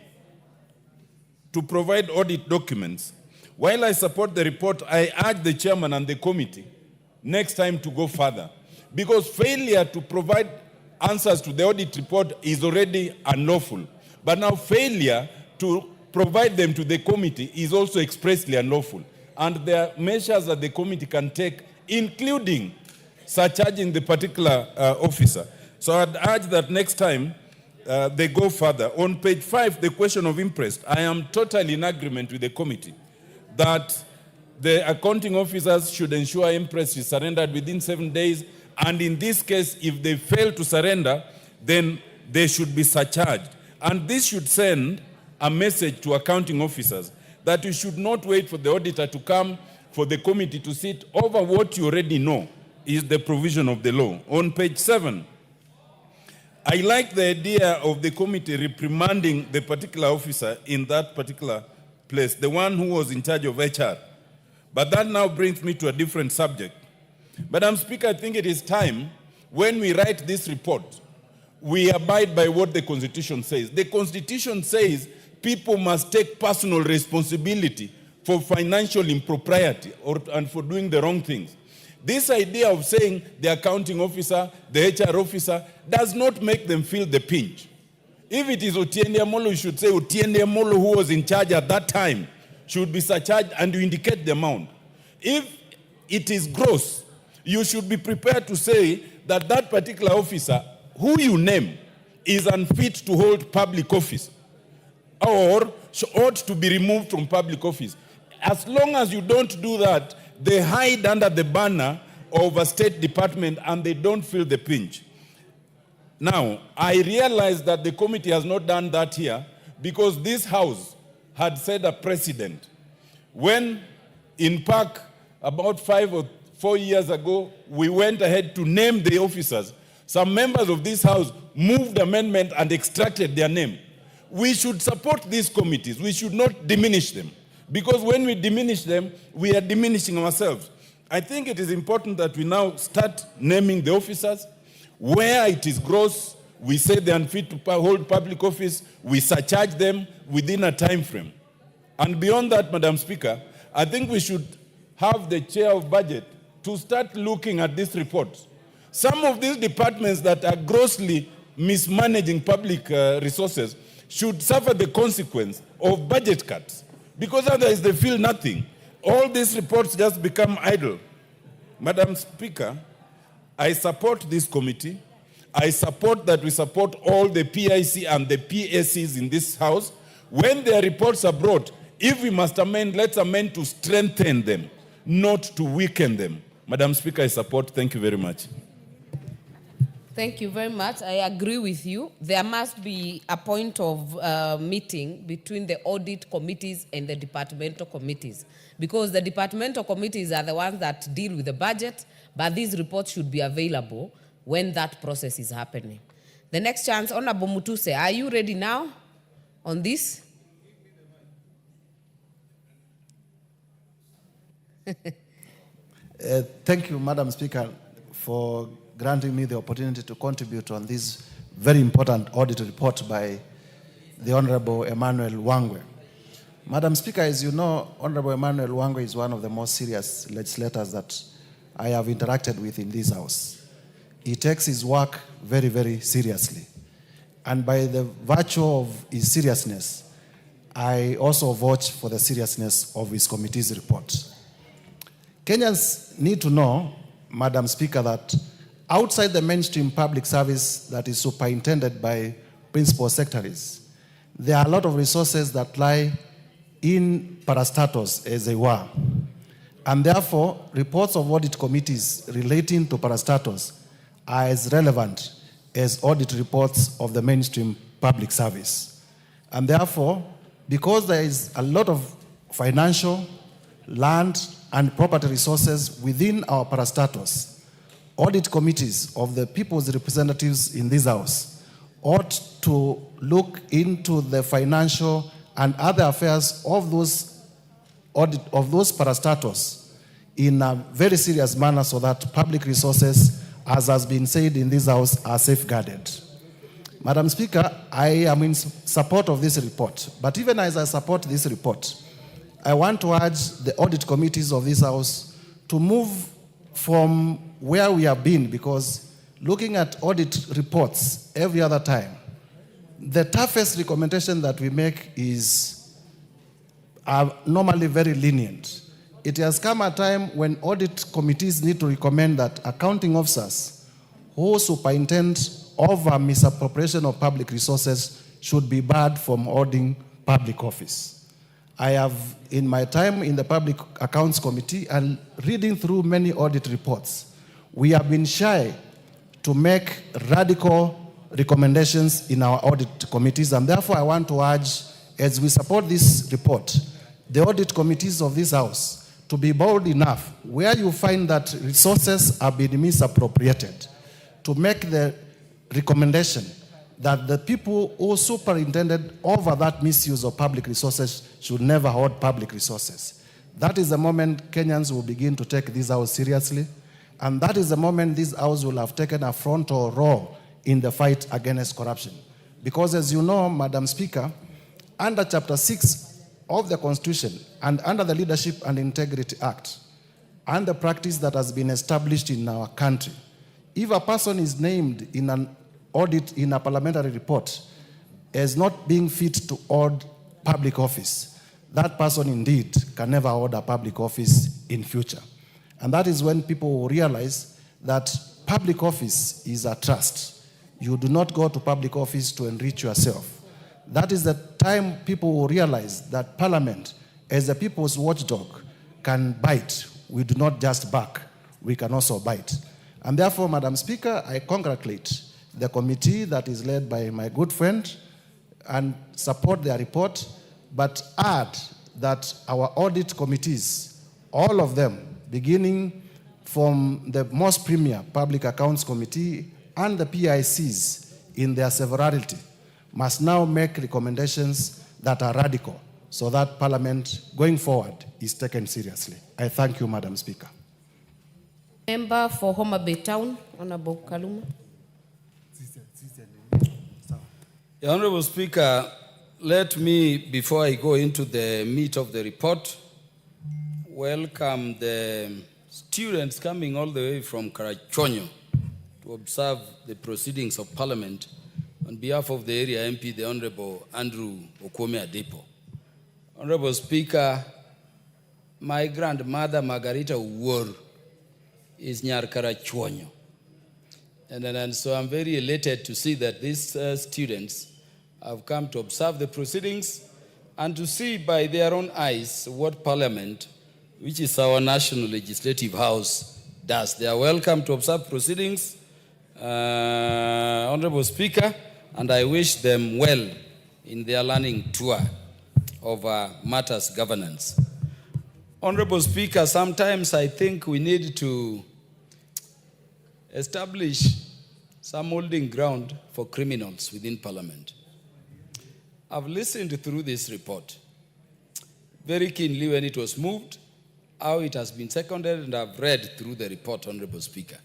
to provide audit documents, while I support the report, I urge the chairman and the committee next time to go further, because failure to provide answers to the audit report is already unlawful. But now failure to provide them to the committee is also expressly unlawful. And there are measures that the committee can take, including surcharging the particular officer. So I'd urge that next time they go further. On page 5, the question of interest, I am totally in agreement with the committee that the accounting officers should ensure interest is surrendered within 7 days, and in this case, if they fail to surrender, then they should be surcharged. And this should send a message to accounting officers that you should not wait for the auditor to come for the committee to sit over what you already know is the provision of the law. On page 7, I like the idea of the committee reprimanding the particular officer in that particular place, the one who was in charge of HR. But that now brings me to a different subject. Madam Speaker, I think it is time when we write this report, we abide by what the Constitution says. The Constitution says people must take personal responsibility for financial impropriety and for doing the wrong things. This idea of saying the accounting officer, the HR officer, does not make them feel the pinch. If it is Otiende Amolo, you should say Otiende Amolo, who was in charge at that time, should be surcharged, and you indicate the amount. If it is gross, you should be prepared to say that that particular officer, who you name, is unfit to hold public office or ought to be removed from public office. As long as you don't do that, they hide under the banner of a State Department and they don't feel the pinch. Now, I realize that the committee has not done that here because this House had set a precedent. When in Park, about 5 or 4 years ago, we went ahead to name the officers. Some members of this House moved amendment and extracted their name. We should support these committees. We should not diminish them. Because when we diminish them, we are diminishing ourselves. I think it is important that we now start naming the officers. Where it is gross, we say they are unfit to hold public office, we surcharge them within a time frame. And beyond that, Madam Speaker, I think we should have the chair of budget to start looking at this report. Some of these departments that are grossly mismanaging public resources should suffer the consequence of budget cuts, because otherwise they feel nothing. All these reports just become idle. Madam Speaker, I support this committee. I support that we support all the PIC and the PACs in this House. When their reports are brought, if we must amend, let's amend to strengthen them, not to weaken them. Madam Speaker, I support. Thank you very much. Thank you very much. I agree with you. There must be a point of meeting between the audit committees and the departmental committees, because the departmental committees are the ones that deal with the budget, but these reports should be available when that process is happening. The next chance, Honorable Mutuse, are you ready now on this? Thank you, Madam Speaker, for granting me the opportunity to contribute on this very important audit report by the Honorable Emmanuel Wangwe. Madam Speaker, as you know, Honorable Emmanuel Wangwe is one of the most serious legislators that I have interacted with in this House. He takes his work very, very seriously. And by the virtue of his seriousness, I also vouch for the seriousness of his committee's report. Kenyans need to know, Madam Speaker, that outside the mainstream public service that is superintended by principal secretaries, there are a lot of resources that lie in parastatus, as they were. And therefore, reports of audit committees relating to parastatus are as relevant as audit reports of the mainstream public service. And therefore, because there is a lot of financial, land, and property resources within our parastatus, audit committees of the people's representatives in this House ought to look into the financial and other affairs of those parastatus in a very serious manner so that public resources, as has been said in this House, are safeguarded. Madam Speaker, I am in support of this report, but even as I support this report, I want to urge the audit committees of this House to move from where we have been, because looking at audit reports every other time, the toughest recommendation that we make are normally very lenient. It has come a time when audit committees need to recommend that accounting officers who superintend over misappropriation of public resources should be barred from holding public office. I have, in my time in the Public Accounts Committee and reading through many audit reports, we have been shy to make radical recommendations in our audit committees, and therefore I want to urge, as we support this report, the audit committees of this House to be bold enough, where you find that resources are being misappropriated, to make the recommendation that the people who superintended over that misuse of public resources should never hold public resources. That is the moment Kenyans will begin to take this House seriously, and that is the moment this House will have taken a frontal role in the fight against corruption. Because as you know, Madam Speaker, under Chapter 6 of the Constitution and under the Leadership and Integrity Act and the practice that has been established in our country, if a person is named in an audit in a parliamentary report as not being fit to hold public office, that person indeed can never hold a public office in future. And that is when people will realize that public office is a trust. You do not go to public office to enrich yourself. That is the time people will realize that Parliament, as a people's watchdog, can bite. We do not just bark, we can also bite. And therefore, Madam Speaker, I congratulate the committee that is led by my good friend and support their report, but add that our audit committees, all of them, beginning from the most premier Public Accounts Committee and the PICs in their severalty, must now make recommendations that are radical so that Parliament, going forward, is taken seriously. I thank you, Madam Speaker. Member for Homa Bay Town, Honorable Kaluma. Honorable Speaker, let me, before I go into the meat of the report, welcome the students coming all the way from Karachonyo to observe the proceedings of Parliament on behalf of the area MP, the Honorable Andrew Okwome Adepo. Honorable Speaker, my grandmother, Margarita Uwor, is Nyar Karachonyo. And so I'm very elated to see that these students have come to observe the proceedings and to see by their own eyes what Parliament, which is our national legislative house, does. They are welcome to observe proceedings, Honorable Speaker, and I wish them well in their learning tour of matters governance. Honorable Speaker, sometimes I think we need to establish some holding ground for criminals within Parliament. I've listened through this report very keenly when it was moved, how it has been seconded, and I've read through the report, Honorable Speaker.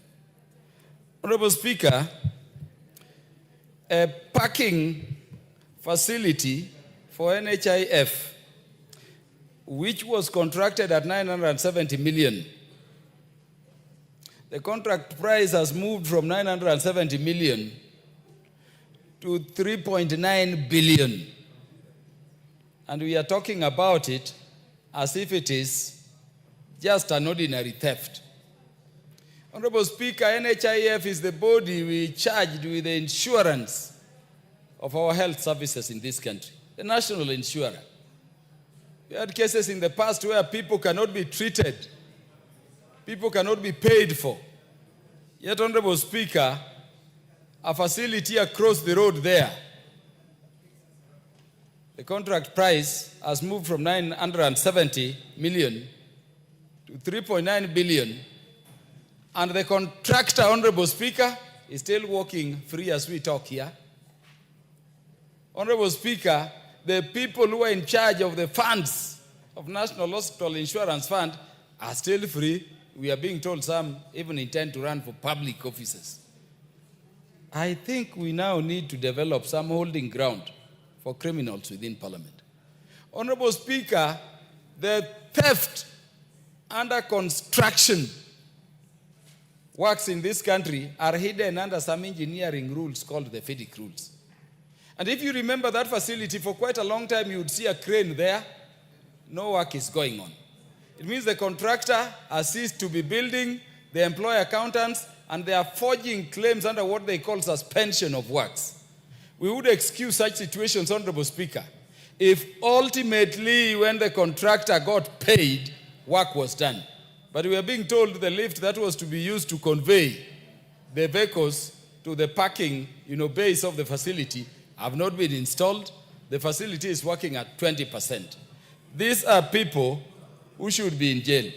Honorable Speaker, a parking facility for NHIF, which was contracted at 970 million. The contract price has moved from 970 million to 3.9 billion. And we are talking about it as if it is just an ordinary theft. Honorable Speaker, NHIF is the body we charged with the insurance of our health services in this country, the national insurer. We had cases in the past where people cannot be treated, people cannot be paid for. Yet, Honorable Speaker, a facility across the road there, the contract price has moved from 970 million to 3.9 billion, and the contractor, Honorable Speaker, is still working free as we talk here. Honorable Speaker, the people who are in charge of the funds of National Hospital Insurance Fund are still free. We are being told some even intend to run for public offices. I think we now need to develop some holding ground for criminals within Parliament. Honorable Speaker, the theft under construction works in this country are hidden under some engineering rules called the FEDIC rules. And if you remember that facility, for quite a long time, you would see a crane there. No work is going on. It means the contractor has ceased to be building, they employ accountants, and they are forging claims under what they call suspension of works. We would excuse such situations, Honorable Speaker, if ultimately when the contractor got paid, work was done. But we are being told the lift that was to be used to convey the vehicles to the parking, base of the facility have not been installed. The facility is working at 20%. These are people who should be in jail.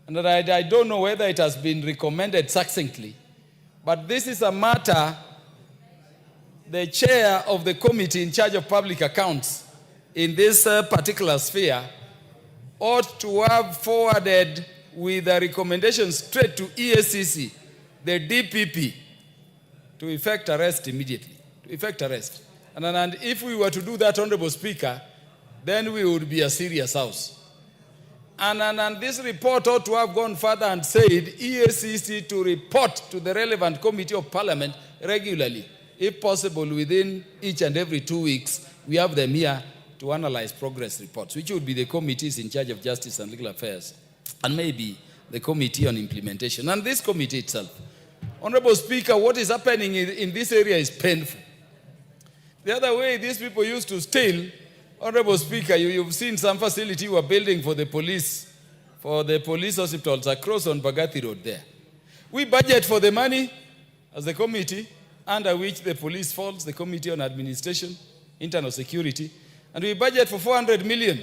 And I don't know whether it has been recommended succinctly, but this is a matter the chair of the committee in charge of public accounts in this particular sphere ought to have forwarded with a recommendation straight to EACC, the DPP, to effect arrest immediately, to effect arrest. And if we were to do that, Honorable Speaker, then we would be a serious house. And this report ought to have gone further and said EACC to report to the relevant committee of parliament regularly. If possible, within each and every 2 weeks, we have them here to analyze progress reports, which would be the committees in charge of justice and legal affairs, and maybe the committee on implementation, and this committee itself. Honorable Speaker, what is happening in this area is painful. The other way these people used to steal, Honorable Speaker, you've seen some facility we are building for the police hospitals across on Bagathi Road there. We budget for the money as the committee under which the police falls, the Committee on Administration, Internal Security, and we budget for 400 million.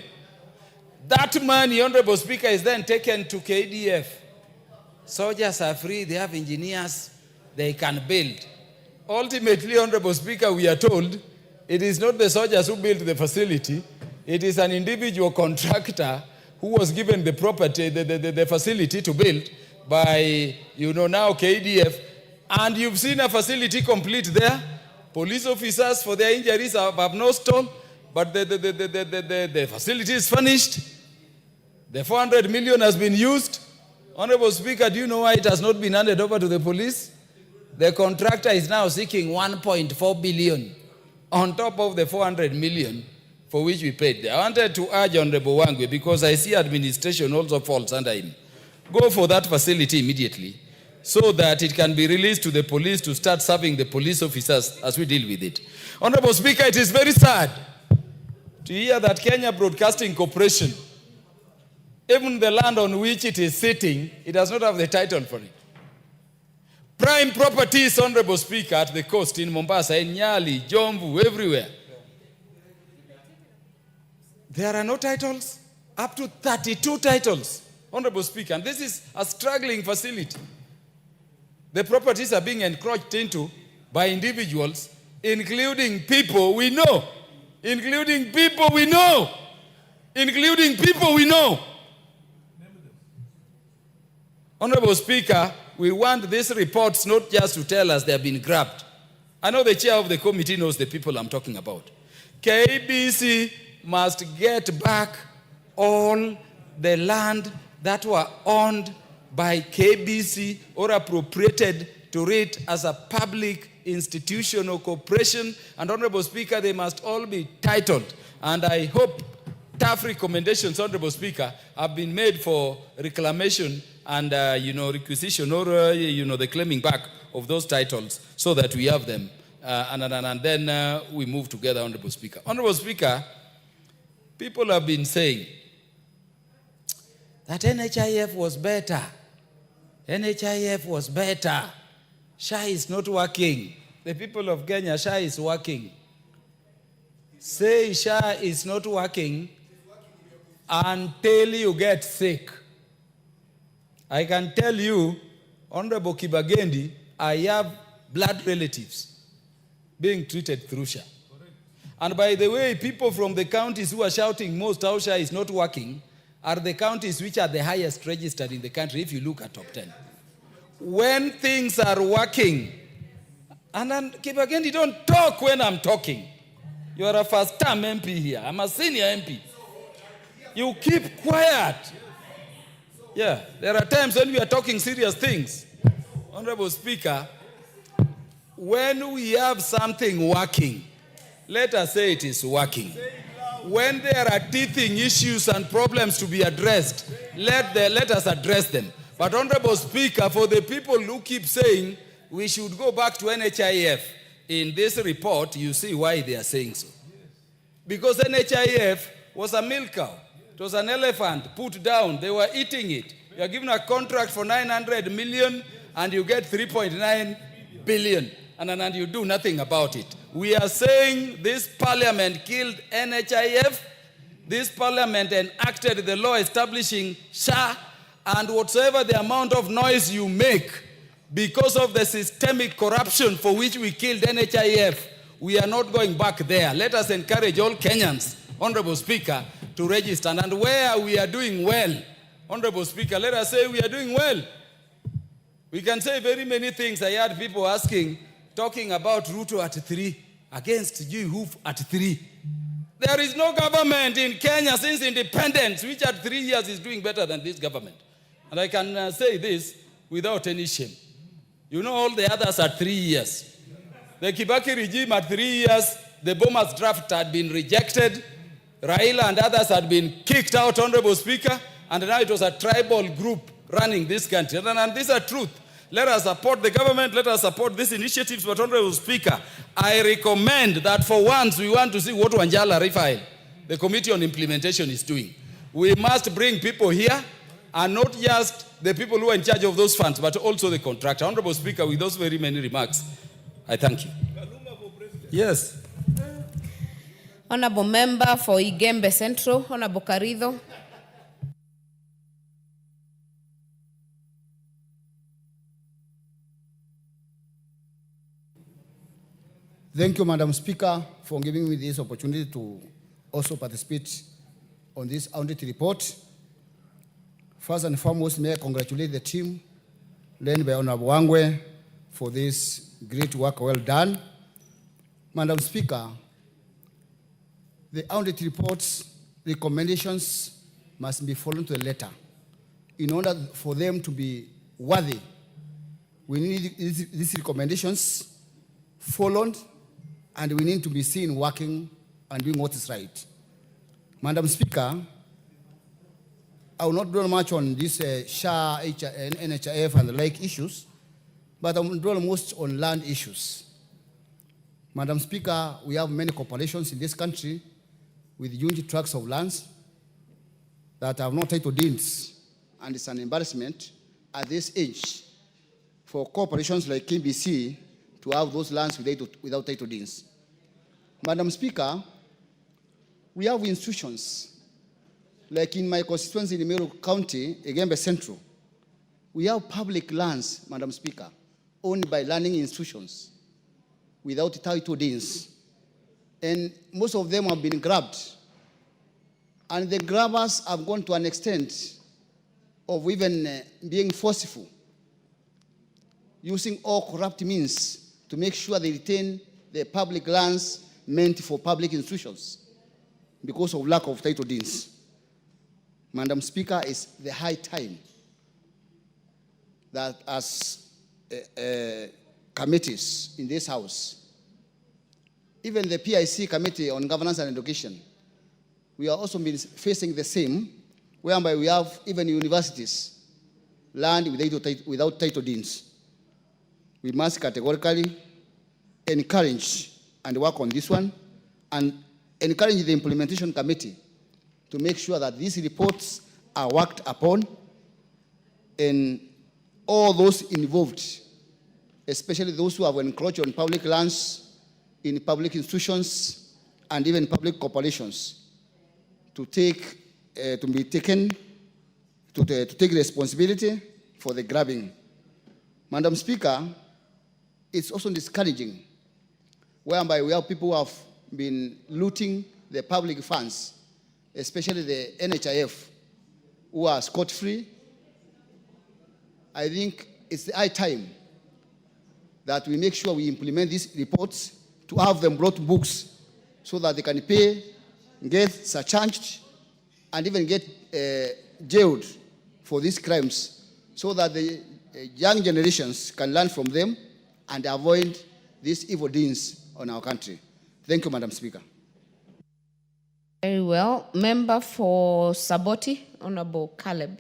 That money, Honorable Speaker, is then taken to KDF. Soldiers are free, they have engineers, they can build. Ultimately, Honorable Speaker, we are told it is not the soldiers who built the facility, it is an individual contractor who was given the property, the facility to build by, now KDF. And you've seen a facility complete there. Police officers for their injuries have no stone, but the facility is furnished. The 400 million has been used. Honorable Speaker, do you know why it has not been handed over to the police? The contractor is now seeking 1.4 billion on top of the 400 million for which we paid. I wanted to urge Honorable Wangwe, because I see administration also falls under him. Go for that facility immediately, so that it can be released to the police to start serving the police officers as we deal with it. Honorable Speaker, it is very sad to hear that Kenya Broadcasting Corporation, even the land on which it is sitting, it does not have the title for it. Prime properties, Honorable Speaker, at the coast in Mombasa, in Nyali, Jomvu, everywhere. There are no titles, up to 32 titles, Honorable Speaker, and this is a struggling facility. The properties are being encroached into by individuals, including people we know. Including people we know. Including people we know. Honorable Speaker, we want these reports not just to tell us they have been grabbed. I know the chair of the committee knows the people I'm talking about. KBC must get back all the land that were owned by KBC or appropriated to it as a public institution or corporation. And Honorable Speaker, they must all be titled. And I hope tough recommendations, Honorable Speaker, have been made for reclamation and, requisition or, the claiming back of those titles so that we have them. And then we move together, Honorable Speaker. Honorable Speaker, people have been saying that NHIF was better. NHIF was better. SHA is not working. The people of Kenya, SHA is working. Say SHA is not working until you get sick. I can tell you, Honorable Kibagendi, I have blood relatives being treated through SHA. And by the way, people from the counties who are shouting most how SHA is not working are the counties which are the highest registered in the country, if you look at top 10. When things are working, and then Kibagendi, don't talk when I'm talking. You are a first-time MP here. I'm a senior MP. You keep quiet. Yeah, there are times when we are talking serious things. Honorable Speaker, when we have something working, let us say it is working. When there are teething issues and problems to be addressed, let us address them. But Honorable Speaker, for the people who keep saying we should go back to NHIF, in this report, you see why they are saying so. Because NHIF was a milk cow. It was an elephant put down. They were eating it. You are given a contract for 900 million and you get 3.9 billion and you do nothing about it. We are saying this parliament killed NHIF. This parliament enacted the law establishing SHA, and whatsoever the amount of noise you make because of the systemic corruption for which we killed NHIF, we are not going back there. Let us encourage all Kenyans, Honorable Speaker, to register. And where we are doing well, Honorable Speaker, let us say we are doing well. We can say very many things. I heard people talking about RUTO at 3, against UHURU at 3. There is no government in Kenya since independence which at 3 years is doing better than this government. And I can say this without any shame. You know, all the others are 3 years. The Kibaki regime at 3 years, the Bomas draft had been rejected. Raila and others had been kicked out, Honorable Speaker, and now it was a tribal group running this country. And these are truth. Let us support the government. Let us support these initiatives. But, Honorable Speaker, I recommend that for once we want to see what Wanjala Refile, the Committee on Implementation, is doing. We must bring people here, and not just the people who are in charge of those funds, but also the contractor. Honorable Speaker, with those very many remarks, I thank you. Yes. Honorable Member for Igembe Central, Honorable Karido. Thank you, Madam Speaker, for giving me this opportunity to also participate on this audit report. First and foremost, may I congratulate the team led by Honorable Wangwe for this great work well done. Madam Speaker, the audit report's recommendations must be followed to the letter. In order for them to be worthy, we need these recommendations followed, and we need to be seen working and doing what is right. Madam Speaker, I will not dwell much on this SHA, NHIF, and the like issues, but I will dwell most on land issues. Madam Speaker, we have many corporations in this country with huge tracts of lands that have no title deeds, and it's an embarrassment at this age for corporations like KBC to have those lands without title deeds. Madam Speaker, we have institutions, like in my constituency in Meru County, Igembe Central, we have public lands, Madam Speaker, owned by learning institutions without title deeds. And most of them have been grabbed. And the grabbers have gone to an extent of even being forceful, using all corrupt means to make sure they retain the public lands meant for public institutions because of lack of title deeds. Madam Speaker, it's the high time that as committees in this House, even the PIC Committee on Governance and Education, we are also been facing the same, whereby we have even universities, land without title deeds. We must categorically encourage and work on this one, and encourage the implementation committee to make sure that these reports are worked upon, and all those involved, especially those who have encroached on public lands, in public institutions, and even public corporations, to take responsibility for the grabbing. Madam Speaker, it's also discouraging, whereby we have people who have been looting the public funds, especially the NHIF, who are scot-free. I think it's the high time that we make sure we implement these reports to have them brought books so that they can pay, get surcharged, and even get jailed for these crimes, so that the young generations can learn from them and avoid these evil deeds on our country. Thank you, Madam Speaker. Very well. Member for Saboti, Honorable Caleb.